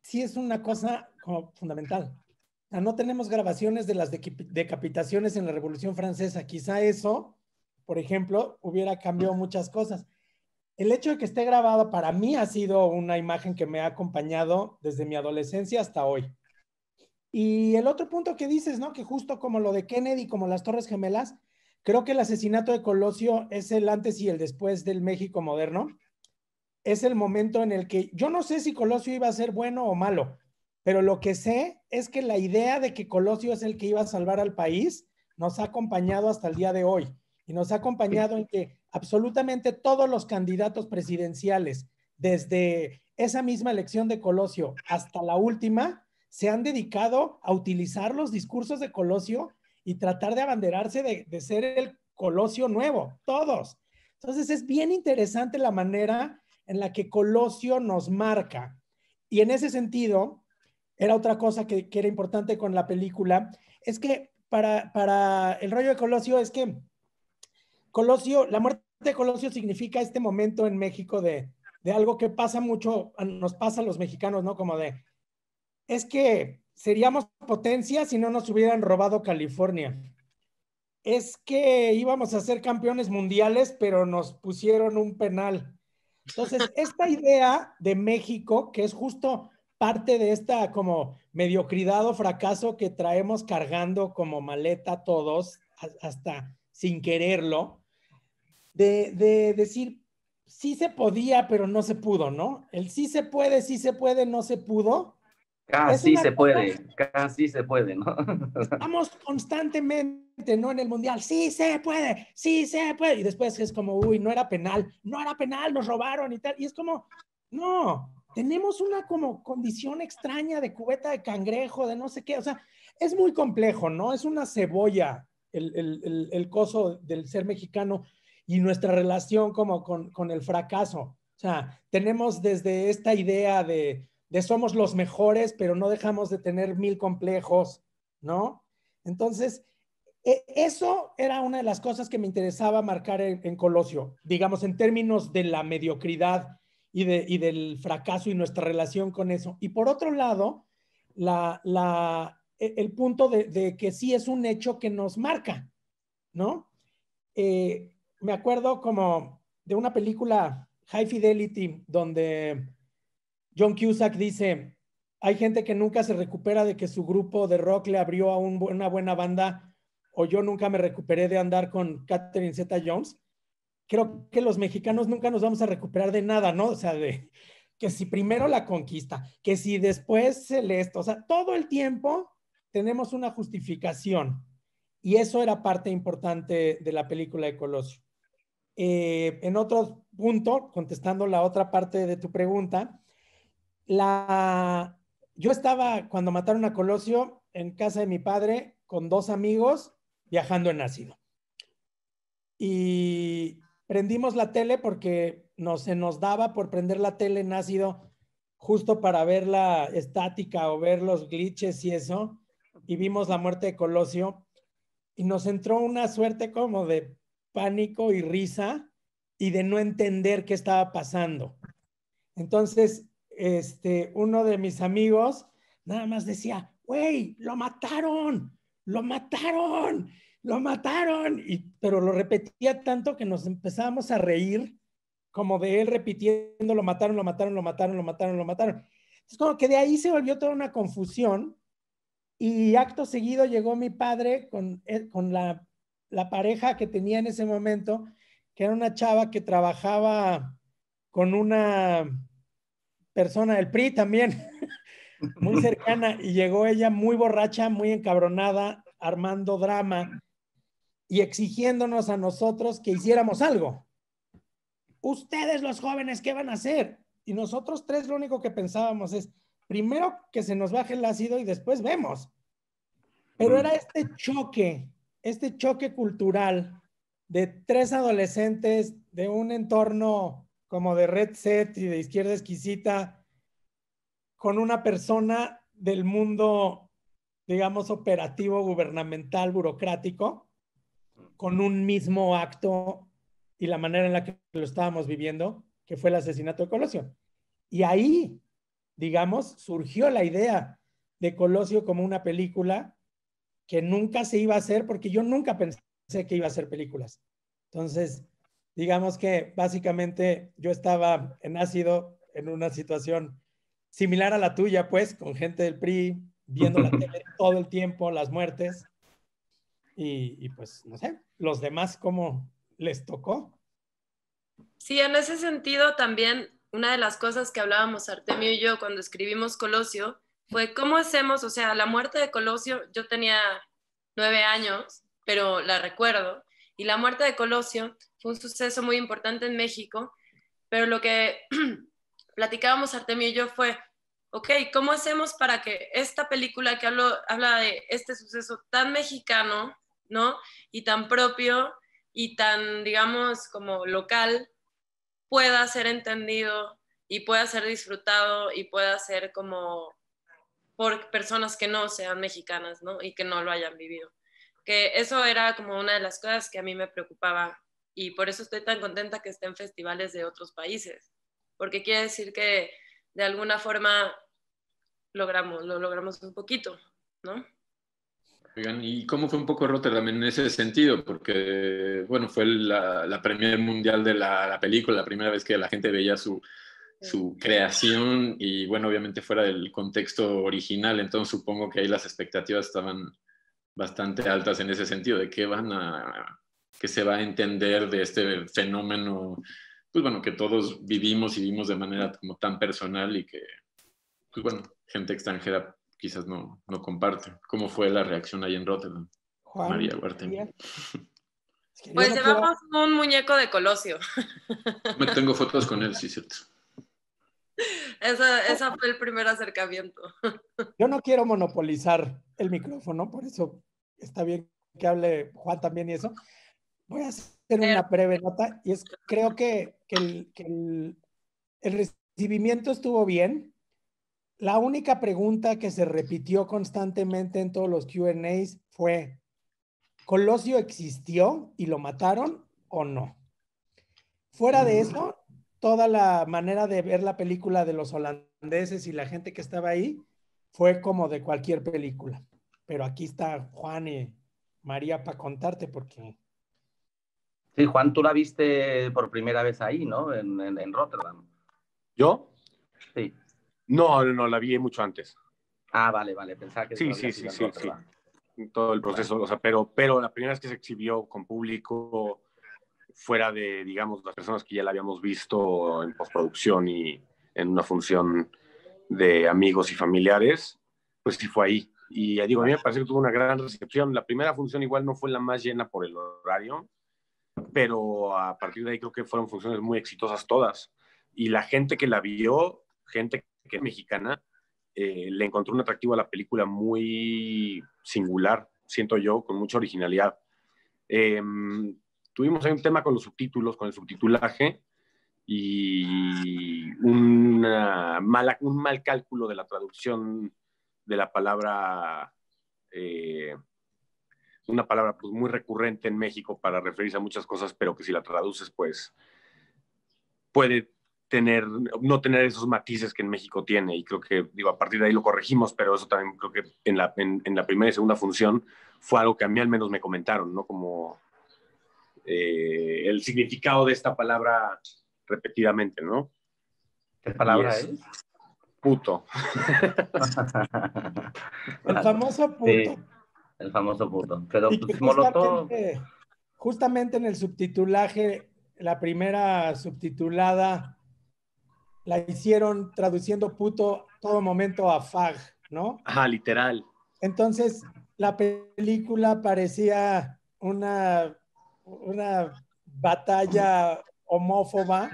sí es una cosa como fundamental. O sea, no tenemos grabaciones de las decapitaciones en la Revolución Francesa. Quizá eso, por ejemplo, hubiera cambiado muchas cosas. El hecho de que esté grabado para mí ha sido una imagen que me ha acompañado desde mi adolescencia hasta hoy. Y el otro punto que dices, ¿no? Que justo como lo de Kennedy, como las Torres Gemelas, creo que el asesinato de Colosio es el antes y el después del México moderno. Es el momento en el que yo no sé si Colosio iba a ser bueno o malo, pero lo que sé es que la idea de que Colosio es el que iba a salvar al país nos ha acompañado hasta el día de hoy. Y nos ha acompañado en que absolutamente todos los candidatos presidenciales, desde esa misma elección de Colosio hasta la última, se han dedicado a utilizar los discursos de Colosio y tratar de abanderarse de ser el Colosio nuevo, todos. Entonces es bien interesante la manera en la que Colosio nos marca. Y en ese sentido, era otra cosa que era importante con la película, es que para el rollo de Colosio es que Colosio, la muerte de Colosio significa este momento en México de algo que pasa mucho, nos pasa a los mexicanos, ¿no? Como es que seríamos potencia si no nos hubieran robado California. Es que íbamos a ser campeones mundiales, pero nos pusieron un penal. Entonces, esta idea de México, que es justo parte de esta como mediocridad o fracaso que traemos cargando como maleta todos, hasta sin quererlo, de decir, sí se podía, pero no se pudo, ¿no? El sí se puede, no se pudo. Casi se puede, ¿no? Estamos constantemente, ¿no? En el mundial, sí se puede. Y después es como, uy, no era penal, nos robaron y tal. Y es como, no, tenemos una como condición extraña de cubeta de cangrejo, de no sé qué. O sea, es muy complejo, ¿no? Es una cebolla el coso del ser mexicano y nuestra relación como con el fracaso. O sea, tenemos desde esta idea de somos los mejores, pero no dejamos de tener 1000 complejos, ¿no? Entonces, eso era una de las cosas que me interesaba marcar en Colosio, digamos, en términos de la mediocridad y del fracaso y nuestra relación con eso. Y por otro lado, la el punto de que sí es un hecho que nos marca, ¿no? Me acuerdo como de una película High Fidelity donde John Cusack dice, hay gente que nunca se recupera de que su grupo de rock le abrió a una buena banda, o yo nunca me recuperé de andar con Catherine Zeta-Jones. Creo que los mexicanos nunca nos vamos a recuperar de nada, ¿no? O sea, de que si primero la conquista, que si después Celeste, o sea, todo el tiempo tenemos una justificación. Y eso era parte importante de la película de Colosio. En otro punto, contestando la otra parte de tu pregunta, yo estaba, cuando mataron a Colosio, en casa de mi padre, con 2 amigos, viajando en ácido. Y prendimos la tele porque se nos daba por prender la tele en ácido justo para ver la estática o ver los glitches y eso. Y vimos la muerte de Colosio. Y nos entró una suerte como de pánico y risa y de no entender qué estaba pasando. Entonces, uno de mis amigos nada más decía, güey, lo mataron, lo mataron, lo mataron. Pero lo repetía tanto que nos empezábamos a reír como de él repitiendo, lo mataron, lo mataron, lo mataron, lo mataron, lo mataron. Entonces, como que de ahí se volvió toda una confusión. Y acto seguido llegó mi padre con la pareja que tenía en ese momento, que era una chava que trabajaba con una persona del PRI también, muy cercana, y llegó ella muy borracha, muy encabronada, armando drama y exigiéndonos a nosotros que hiciéramos algo. Ustedes los jóvenes, ¿qué van a hacer? Y nosotros 3 lo único que pensábamos es, primero que se nos baje el ácido y después vemos. Pero era este choque cultural de 3 adolescentes de un entorno como de Red Set y de Izquierda Exquisita con una persona del mundo, digamos, operativo, gubernamental, burocrático, con un mismo acto y la manera en la que lo estábamos viviendo, que fue el asesinato de Colosio. Y ahí, digamos, surgió la idea de Colosio como una película que nunca se iba a hacer, porque yo nunca pensé que iba a hacer películas. Entonces, digamos que básicamente yo estaba en ácido en una situación similar a la tuya, pues, con gente del PRI, viendo la tele todo el tiempo, las muertes, y pues, no sé, los demás, ¿cómo les tocó? Sí, en ese sentido también una de las cosas que hablábamos Artemio y yo cuando escribimos Colosio fue cómo hacemos, o sea, la muerte de Colosio, yo tenía 9 años, pero la recuerdo, y la muerte de Colosio fue un suceso muy importante en México, pero lo que platicábamos Artemio y yo fue, ok, ¿cómo hacemos para que esta película que habla de este suceso tan mexicano, ¿no? Y tan propio y tan, digamos, como local, pueda ser entendido y pueda ser disfrutado y pueda ser como por personas que no sean mexicanas, ¿no? Y que no lo hayan vivido. Que eso era como una de las cosas que a mí me preocupaba y por eso estoy tan contenta que esté en festivales de otros países, porque quiere decir que de alguna forma lo logramos un poquito, ¿no? Oigan, ¿y cómo fue un poco Rotterdam en ese sentido? Porque, bueno, fue la premier mundial de la película, la primera vez que la gente veía su creación y, bueno, obviamente fuera del contexto original, entonces supongo que ahí las expectativas estaban bastante altas en ese sentido, de qué se va a entender de este fenómeno, pues bueno, que todos vivimos y vimos de manera como tan personal y que, pues bueno, gente extranjera quizás no comparte. ¿Cómo fue la reacción ahí en Rotterdam? Juan, María Huarte. Pues llevamos un muñeco de Colosio. Me tengo fotos con él, sí, cierto. Esa fue el primer acercamiento. Yo no quiero monopolizar el micrófono, por eso está bien que hable Juan también y eso. Voy a hacer una breve nota y creo que el recibimiento estuvo bien. La única pregunta que se repitió constantemente en todos los Q&As fue, ¿Colosio existió y lo mataron o no? Fuera de eso, toda la manera de ver la película de los holandeses y la gente que estaba ahí fue como de cualquier película. pero aquí está Juan y María para contarte porque... Sí, Juan, tú la viste por primera vez ahí, ¿no? En Rotterdam. ¿Yo? Sí. No, la vi mucho antes. Ah, vale, pensaba que Sí, había sido en sí. Rotterdam. Todo el proceso, o sea, pero la primera vez que se exhibió con público, fuera de, digamos, las personas que ya la habíamos visto en postproducción y en una función de amigos y familiares, pues sí fue ahí. Y ya digo, a mí me parece que tuvo una gran recepción. La primera función igual no fue la más llena por el horario, pero a partir de ahí creo que fueron funciones muy exitosas todas. Y la gente que la vio, gente que es mexicana, le encontró un atractivo a la película muy singular, siento yo, con mucha originalidad. Tuvimos ahí un tema con los subtítulos, con el subtitulaje, y un mal cálculo de la traducción de la palabra, una palabra pues, muy recurrente en México para referirse a muchas cosas, pero que si la traduces, pues puede no tener esos matices que en México tiene, y creo que, digo, a partir de ahí lo corregimos, pero eso también creo que en la primera y segunda función fue algo que a mí al menos me comentaron, ¿no? Como el significado de esta palabra repetidamente, ¿no? ¿Qué palabra es? Puto. El famoso puto. Sí, el famoso puto. Pero Y pues, justamente en el subtitulaje, la primera subtitulada la hicieron traduciendo puto todo momento a fag, ¿no? Ajá, literal. Entonces, la película parecía una batalla homófoba.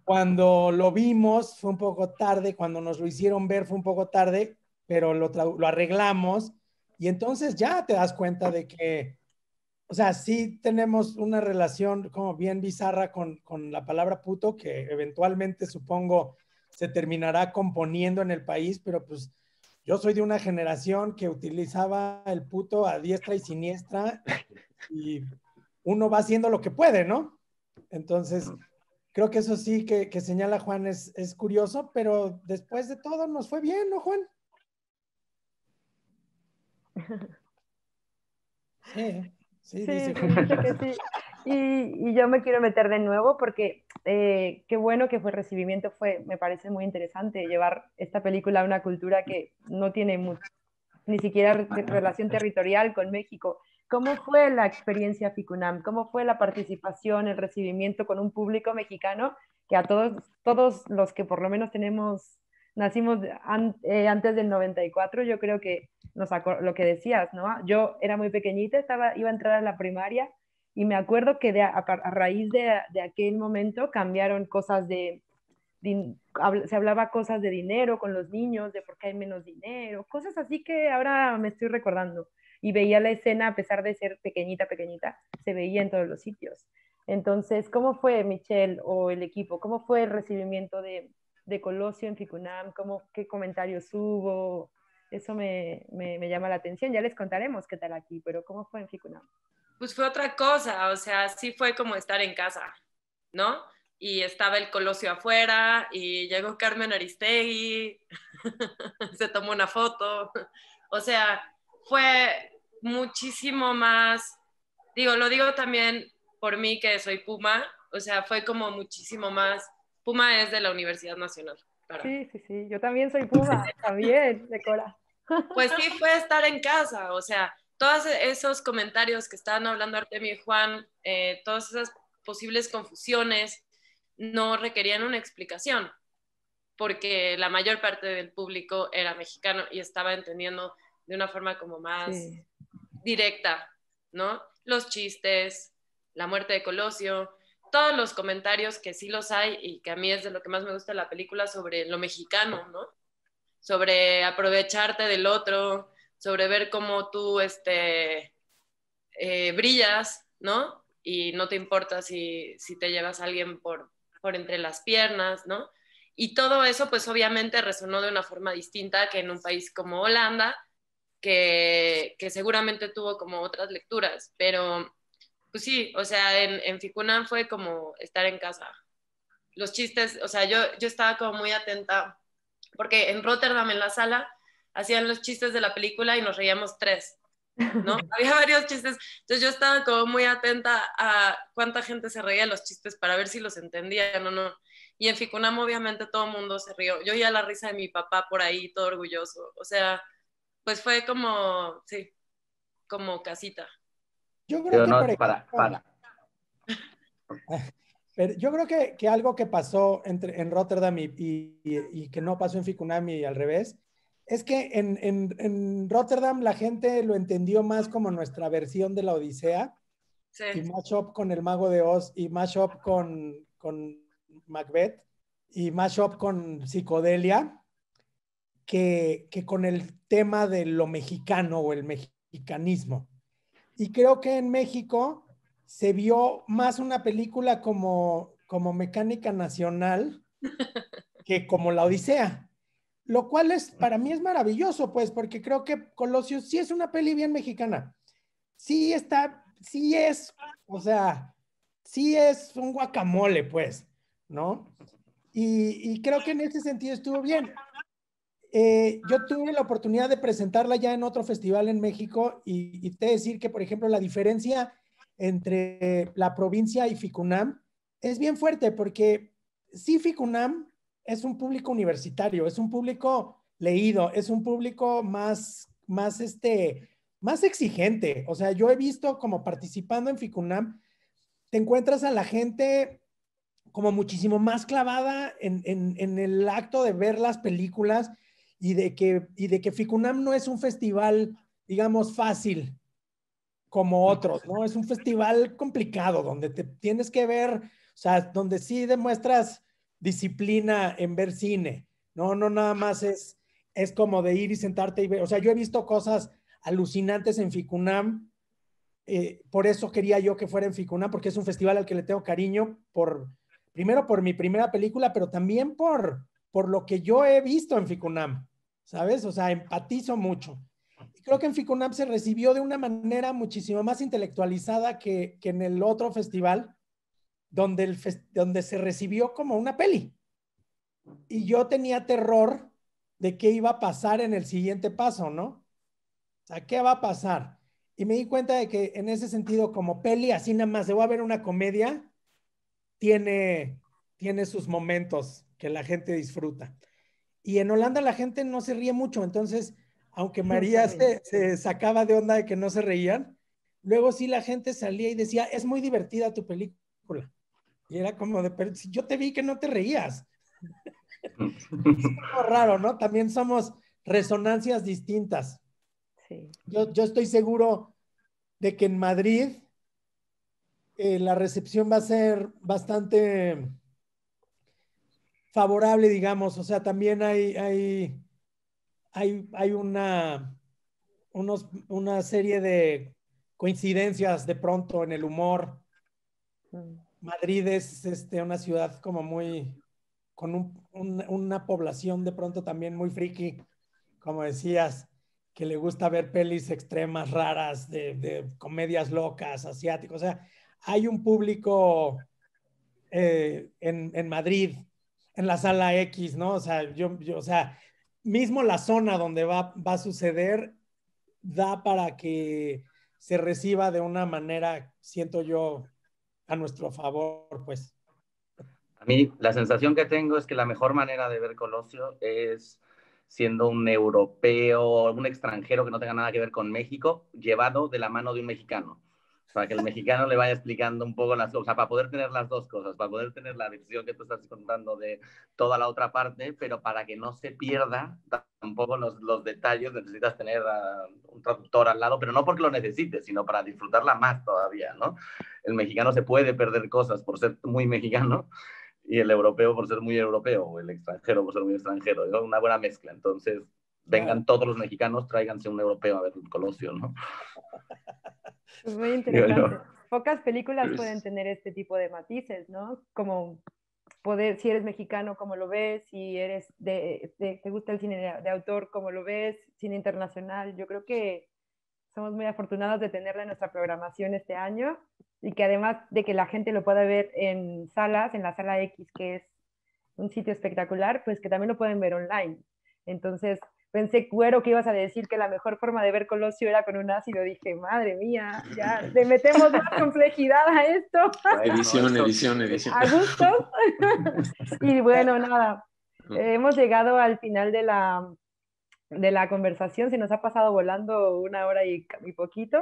Cuando lo vimos fue un poco tarde, cuando nos lo hicieron ver fue un poco tarde, pero lo arreglamos y entonces ya te das cuenta de que, o sea, sí tenemos una relación como bien bizarra con la palabra puto, que eventualmente supongo se terminará componiendo en el país, pero pues yo soy de una generación que utilizaba el puto a diestra y siniestra y uno va haciendo lo que puede, ¿no? Entonces, creo que eso sí que señala Juan es curioso, pero después de todo nos fue bien, ¿no, Juan? Sí, dice Juan. Dice que sí. Y yo me quiero meter de nuevo porque qué bueno que fue el recibimiento, me parece muy interesante llevar esta película a una cultura que no tiene ni siquiera relación territorial con México. ¿Cómo fue la experiencia FICUNAM? ¿Cómo fue la participación, el recibimiento con un público mexicano que a todos los que por lo menos nacimos antes del 94, yo creo que lo que decías, ¿no? Yo era muy pequeñita, iba a entrar a la primaria y me acuerdo que a raíz de aquel momento cambiaron cosas se hablaba cosas de dinero con los niños, de por qué hay menos dinero, cosas así que ahora me estoy recordando. Y veía la escena, a pesar de ser pequeñita, se veía en todos los sitios. Entonces, ¿cómo fue, Michelle, o el equipo? ¿Cómo fue el recibimiento de Colosio en FICUNAM? ¿Qué comentarios hubo? Eso me llama la atención. Ya les contaremos qué tal aquí, pero ¿cómo fue en FICUNAM? Pues fue otra cosa, o sea, sí fue como estar en casa, ¿no? Y estaba el Colosio afuera y llegó Carmen Aristegui, se tomó una foto, o sea, fue muchísimo más, lo digo también por mí que soy Puma, o sea, fue como muchísimo más, Puma es de la Universidad Nacional, claro. Sí, yo también soy Puma, también, de Cora. Pues sí fue estar en casa, o sea, todos esos comentarios que estaban hablando Artemio y Juan, todas esas posibles confusiones, no requerían una explicación, porque la mayor parte del público era mexicano y estaba entendiendo de una forma como más directa, ¿no? Los chistes, la muerte de Colosio, todos los comentarios que sí los hay y que a mí es de lo que más me gusta de la película sobre lo mexicano, ¿no? Sobre aprovecharte del otro, sobre ver cómo tú brillas, ¿no? Y no te importa si te llevas a alguien por entre las piernas, ¿no? Y todo eso, pues obviamente resonó de una forma distinta que en un país como Holanda, que seguramente tuvo como otras lecturas, pero pues sí, o sea, en FICUNAM fue como estar en casa. Los chistes, o sea, yo estaba como muy atenta, porque en Rotterdam, en la sala, hacían los chistes de la película y nos reíamos 3, ¿no? Había varios chistes, entonces yo estaba como muy atenta a cuánta gente se reía de los chistes para ver si los entendían o no. Y en Ficunam obviamente todo el mundo se rió. Yo oía la risa de mi papá por ahí, todo orgulloso. O sea, pues fue como, sí, como casita. Yo creo que, no, por ejemplo, pero yo creo que algo que pasó en Rotterdam y que no pasó en Ficunam y al revés, es que en Rotterdam la gente lo entendió más como nuestra versión de la Odisea, sí. Y mashup con El Mago de Oz, y mashup con Macbeth, y mashup con Psicodelia, que con el tema de lo mexicano o el mexicanismo. Y creo que en México se vio más una película como Mecánica Nacional que como La Odisea. Lo cual para mí es maravilloso, pues, porque creo que Colosio sí es una peli bien mexicana. Sí es, o sea, sí es un guacamole, pues, ¿no? Y creo que en ese sentido estuvo bien. Yo tuve la oportunidad de presentarla ya en otro festival en México y te decir que, por ejemplo, la diferencia entre la provincia y Ficunam es bien fuerte porque sí, Ficunam es un público universitario, es un público leído, es un público más exigente. O sea, yo he visto como participando en Ficunam, te encuentras a la gente como muchísimo más clavada en el acto de ver las películas y de que Ficunam no es un festival, digamos, fácil como otros, ¿no? Es un festival complicado donde te tienes que ver, o sea, donde sí demuestras disciplina en ver cine, ¿no? No nada más es como de ir y sentarte y ver, o sea, yo he visto cosas alucinantes en Ficunam, por eso quería yo que fuera en Ficunam, porque es un festival al que le tengo cariño, primero por mi primera película, pero también por lo que yo he visto en Ficunam, ¿sabes? O sea, empatizo mucho. Y creo que en Ficunam se recibió de una manera muchísimo más intelectualizada que en el otro festival, donde se recibió como una peli. Y yo tenía terror de qué iba a pasar en el siguiente paso, ¿no? O sea, ¿qué va a pasar? Y me di cuenta de que en ese sentido, como peli, así nada más, de voy a ver una comedia, tiene sus momentos que la gente disfruta. Y en Holanda la gente no se ríe mucho, entonces, aunque María se sacaba de onda de que no se reían, luego sí la gente salía y decía, es muy divertida tu película. Y era como de, pero si yo te vi que no te reías. Es algo raro, ¿no? También somos resonancias distintas. Sí. Yo estoy seguro de que en Madrid la recepción va a ser bastante favorable, digamos. O sea, también hay una serie de coincidencias de pronto en el humor. Madrid es una ciudad como con una población de pronto también muy friki, como decías, que le gusta ver pelis extremas, raras, de comedias locas, asiáticos. O sea, hay un público en Madrid, en la sala X, ¿no? O sea, o sea, mismo la zona donde va a suceder da para que se reciba de una manera, siento yo, a nuestro favor, pues. A mí la sensación que tengo es que la mejor manera de ver Colosio es siendo un europeo o un extranjero que no tenga nada que ver con México, llevado de la mano de un mexicano. Para que el mexicano le vaya explicando un poco las cosas, o sea, para poder tener las dos cosas, para poder tener la visión que tú estás contando de toda la otra parte, pero para que no se pierda tampoco los detalles, necesitas tener un traductor al lado, pero no porque lo necesites, sino para disfrutarla más todavía, ¿no? El mexicano se puede perder cosas por ser muy mexicano, y el europeo por ser muy europeo, o el extranjero por ser muy extranjero, ¿no? Una buena mezcla. Entonces, vengan todos los mexicanos, tráiganse un europeo a ver el Colosio, ¿no? Es muy interesante. Pocas películas pueden tener este tipo de matices, ¿no? Como poder, si eres mexicano, cómo lo ves, si eres te gusta el cine de autor, cómo lo ves, cine internacional. Yo creo que somos muy afortunados de tenerla en nuestra programación este año y que además de que la gente lo pueda ver en salas, en la sala X, que es un sitio espectacular, pues que también lo pueden ver online. Entonces, pensé, Güero, que ibas a decir que la mejor forma de ver Colosio era con un ácido. Dije, madre mía, ya le metemos más complejidad a esto. Edición. A gusto. Y bueno, nada, hemos llegado al final de la conversación. Se nos ha pasado volando 1 hora y poquito.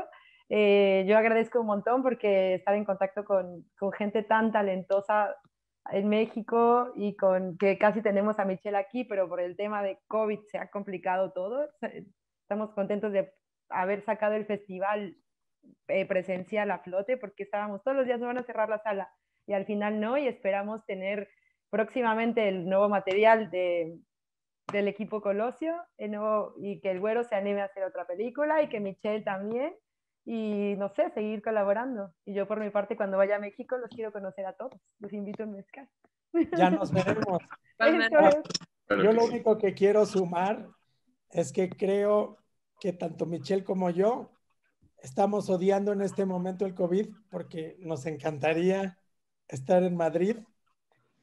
Yo agradezco un montón porque estar en contacto con gente tan talentosa en México y con que casi tenemos a Michelle aquí, pero por el tema de COVID se ha complicado todo. Estamos contentos de haber sacado el festival presencial a flote, porque estábamos todos los días, no van a cerrar la sala, y al final no, y esperamos tener próximamente el nuevo material del equipo Colosio, y que el Güero se anime a hacer otra película, y que Michelle también, y no sé, seguir colaborando. Y yo por mi parte, cuando vaya a México, los quiero conocer a todos, los invito a un mezcal. Ya nos veremos. Yo lo único que quiero sumar es que creo que tanto Michelle como yo estamos odiando en este momento el COVID, porque nos encantaría estar en Madrid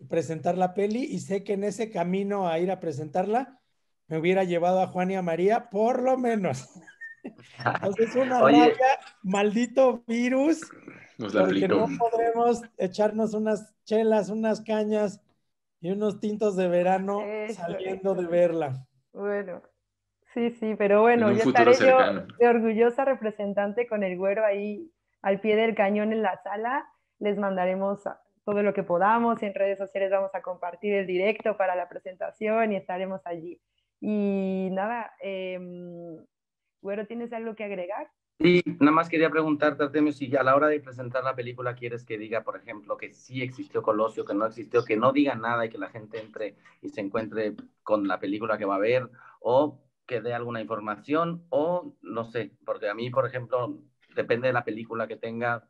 y presentar la peli, y sé que en ese camino a ir a presentarla me hubiera llevado a Juan y a María, por lo menos. Entonces, una rabia, maldito virus, porque no podremos echarnos unas chelas, unas cañas y unos tintos de verano saliendo de verla. Bueno, sí, pero bueno, yo estaré de orgullosa representante con el Güero ahí al pie del cañón en la sala. Les mandaremos todo lo que podamos, en redes sociales vamos a compartir el directo para la presentación y estaremos allí. Y nada, Güero, ¿tienes algo que agregar? Sí, nada más quería preguntarte, Artemio, si a la hora de presentar la película quieres que diga, por ejemplo, que sí existió Colosio, que no existió, que no diga nada y que la gente entre y se encuentre con la película que va a ver, o que dé alguna información, o no sé, porque a mí, por ejemplo, depende de la película que tenga,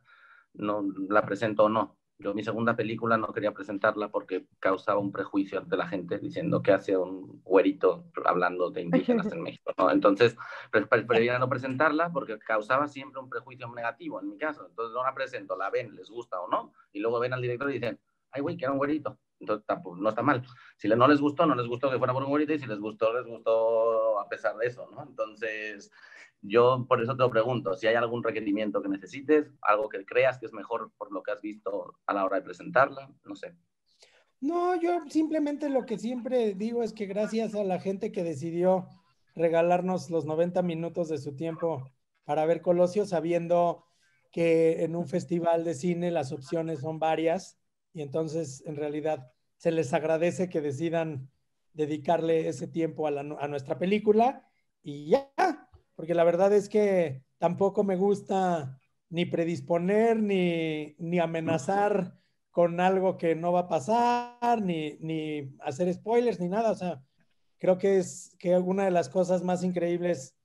no la presento o no. Yo mi segunda película no quería presentarla porque causaba un prejuicio ante la gente diciendo que hace un güerito hablando de indígenas en México, ¿no? Entonces prefería no presentarla porque causaba siempre un prejuicio negativo en mi caso. Entonces no la presento, la ven, les gusta o no, y luego ven al director y dicen, ay güey, que era un güerito. Entonces tampoco, no está mal. Si no les gustó, no les gustó que fuera por un güerito, y si les gustó a pesar de eso, ¿no? Entonces yo por eso te lo pregunto, si hay algún requerimiento que necesites, algo que creas que es mejor por lo que has visto a la hora de presentarla, no sé. No, yo simplemente lo que siempre digo es que gracias a la gente que decidió regalarnos los 90 minutos de su tiempo para ver Colosio, sabiendo que en un festival de cine las opciones son varias, y entonces en realidad se les agradece que decidan dedicarle ese tiempo a nuestra película, y ya. Porque la verdad es que tampoco me gusta ni predisponer, ni amenazar con algo que no va a pasar, ni hacer spoilers, ni nada. O sea, creo que es que una de las cosas más increíbles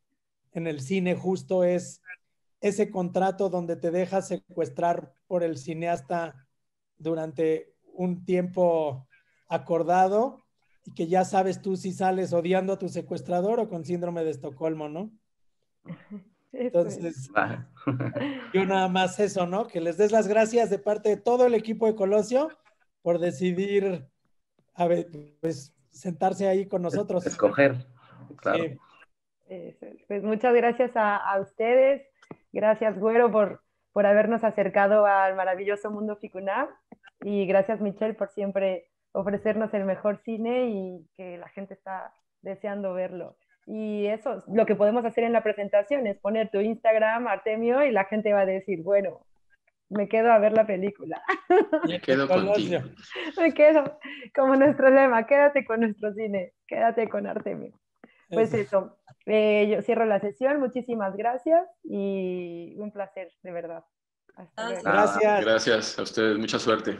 en el cine justo es ese contrato donde te dejas secuestrar por el cineasta durante un tiempo acordado, y que ya sabes tú si sales odiando a tu secuestrador o con síndrome de Estocolmo, ¿no? Entonces, yo nada más eso, ¿no? Que les des las gracias de parte de todo el equipo de Colosio por decidir, pues, sentarse ahí con nosotros. Escoger, claro. Sí. Pues muchas gracias a ustedes. Gracias, Güero, por habernos acercado al maravilloso mundo Ficunam. Y gracias, Michelle, por siempre ofrecernos el mejor cine y que la gente está deseando verlo. Y eso, lo que podemos hacer en la presentación es poner tu Instagram, Artemio, y la gente va a decir, bueno, me quedo a ver la película. Me quedo contigo. Me quedo, como nuestro lema, quédate con nuestro cine, quédate con Artemio. Pues eso, yo cierro la sesión, muchísimas gracias y un placer, de verdad. Hasta luego. Gracias a ustedes, mucha suerte.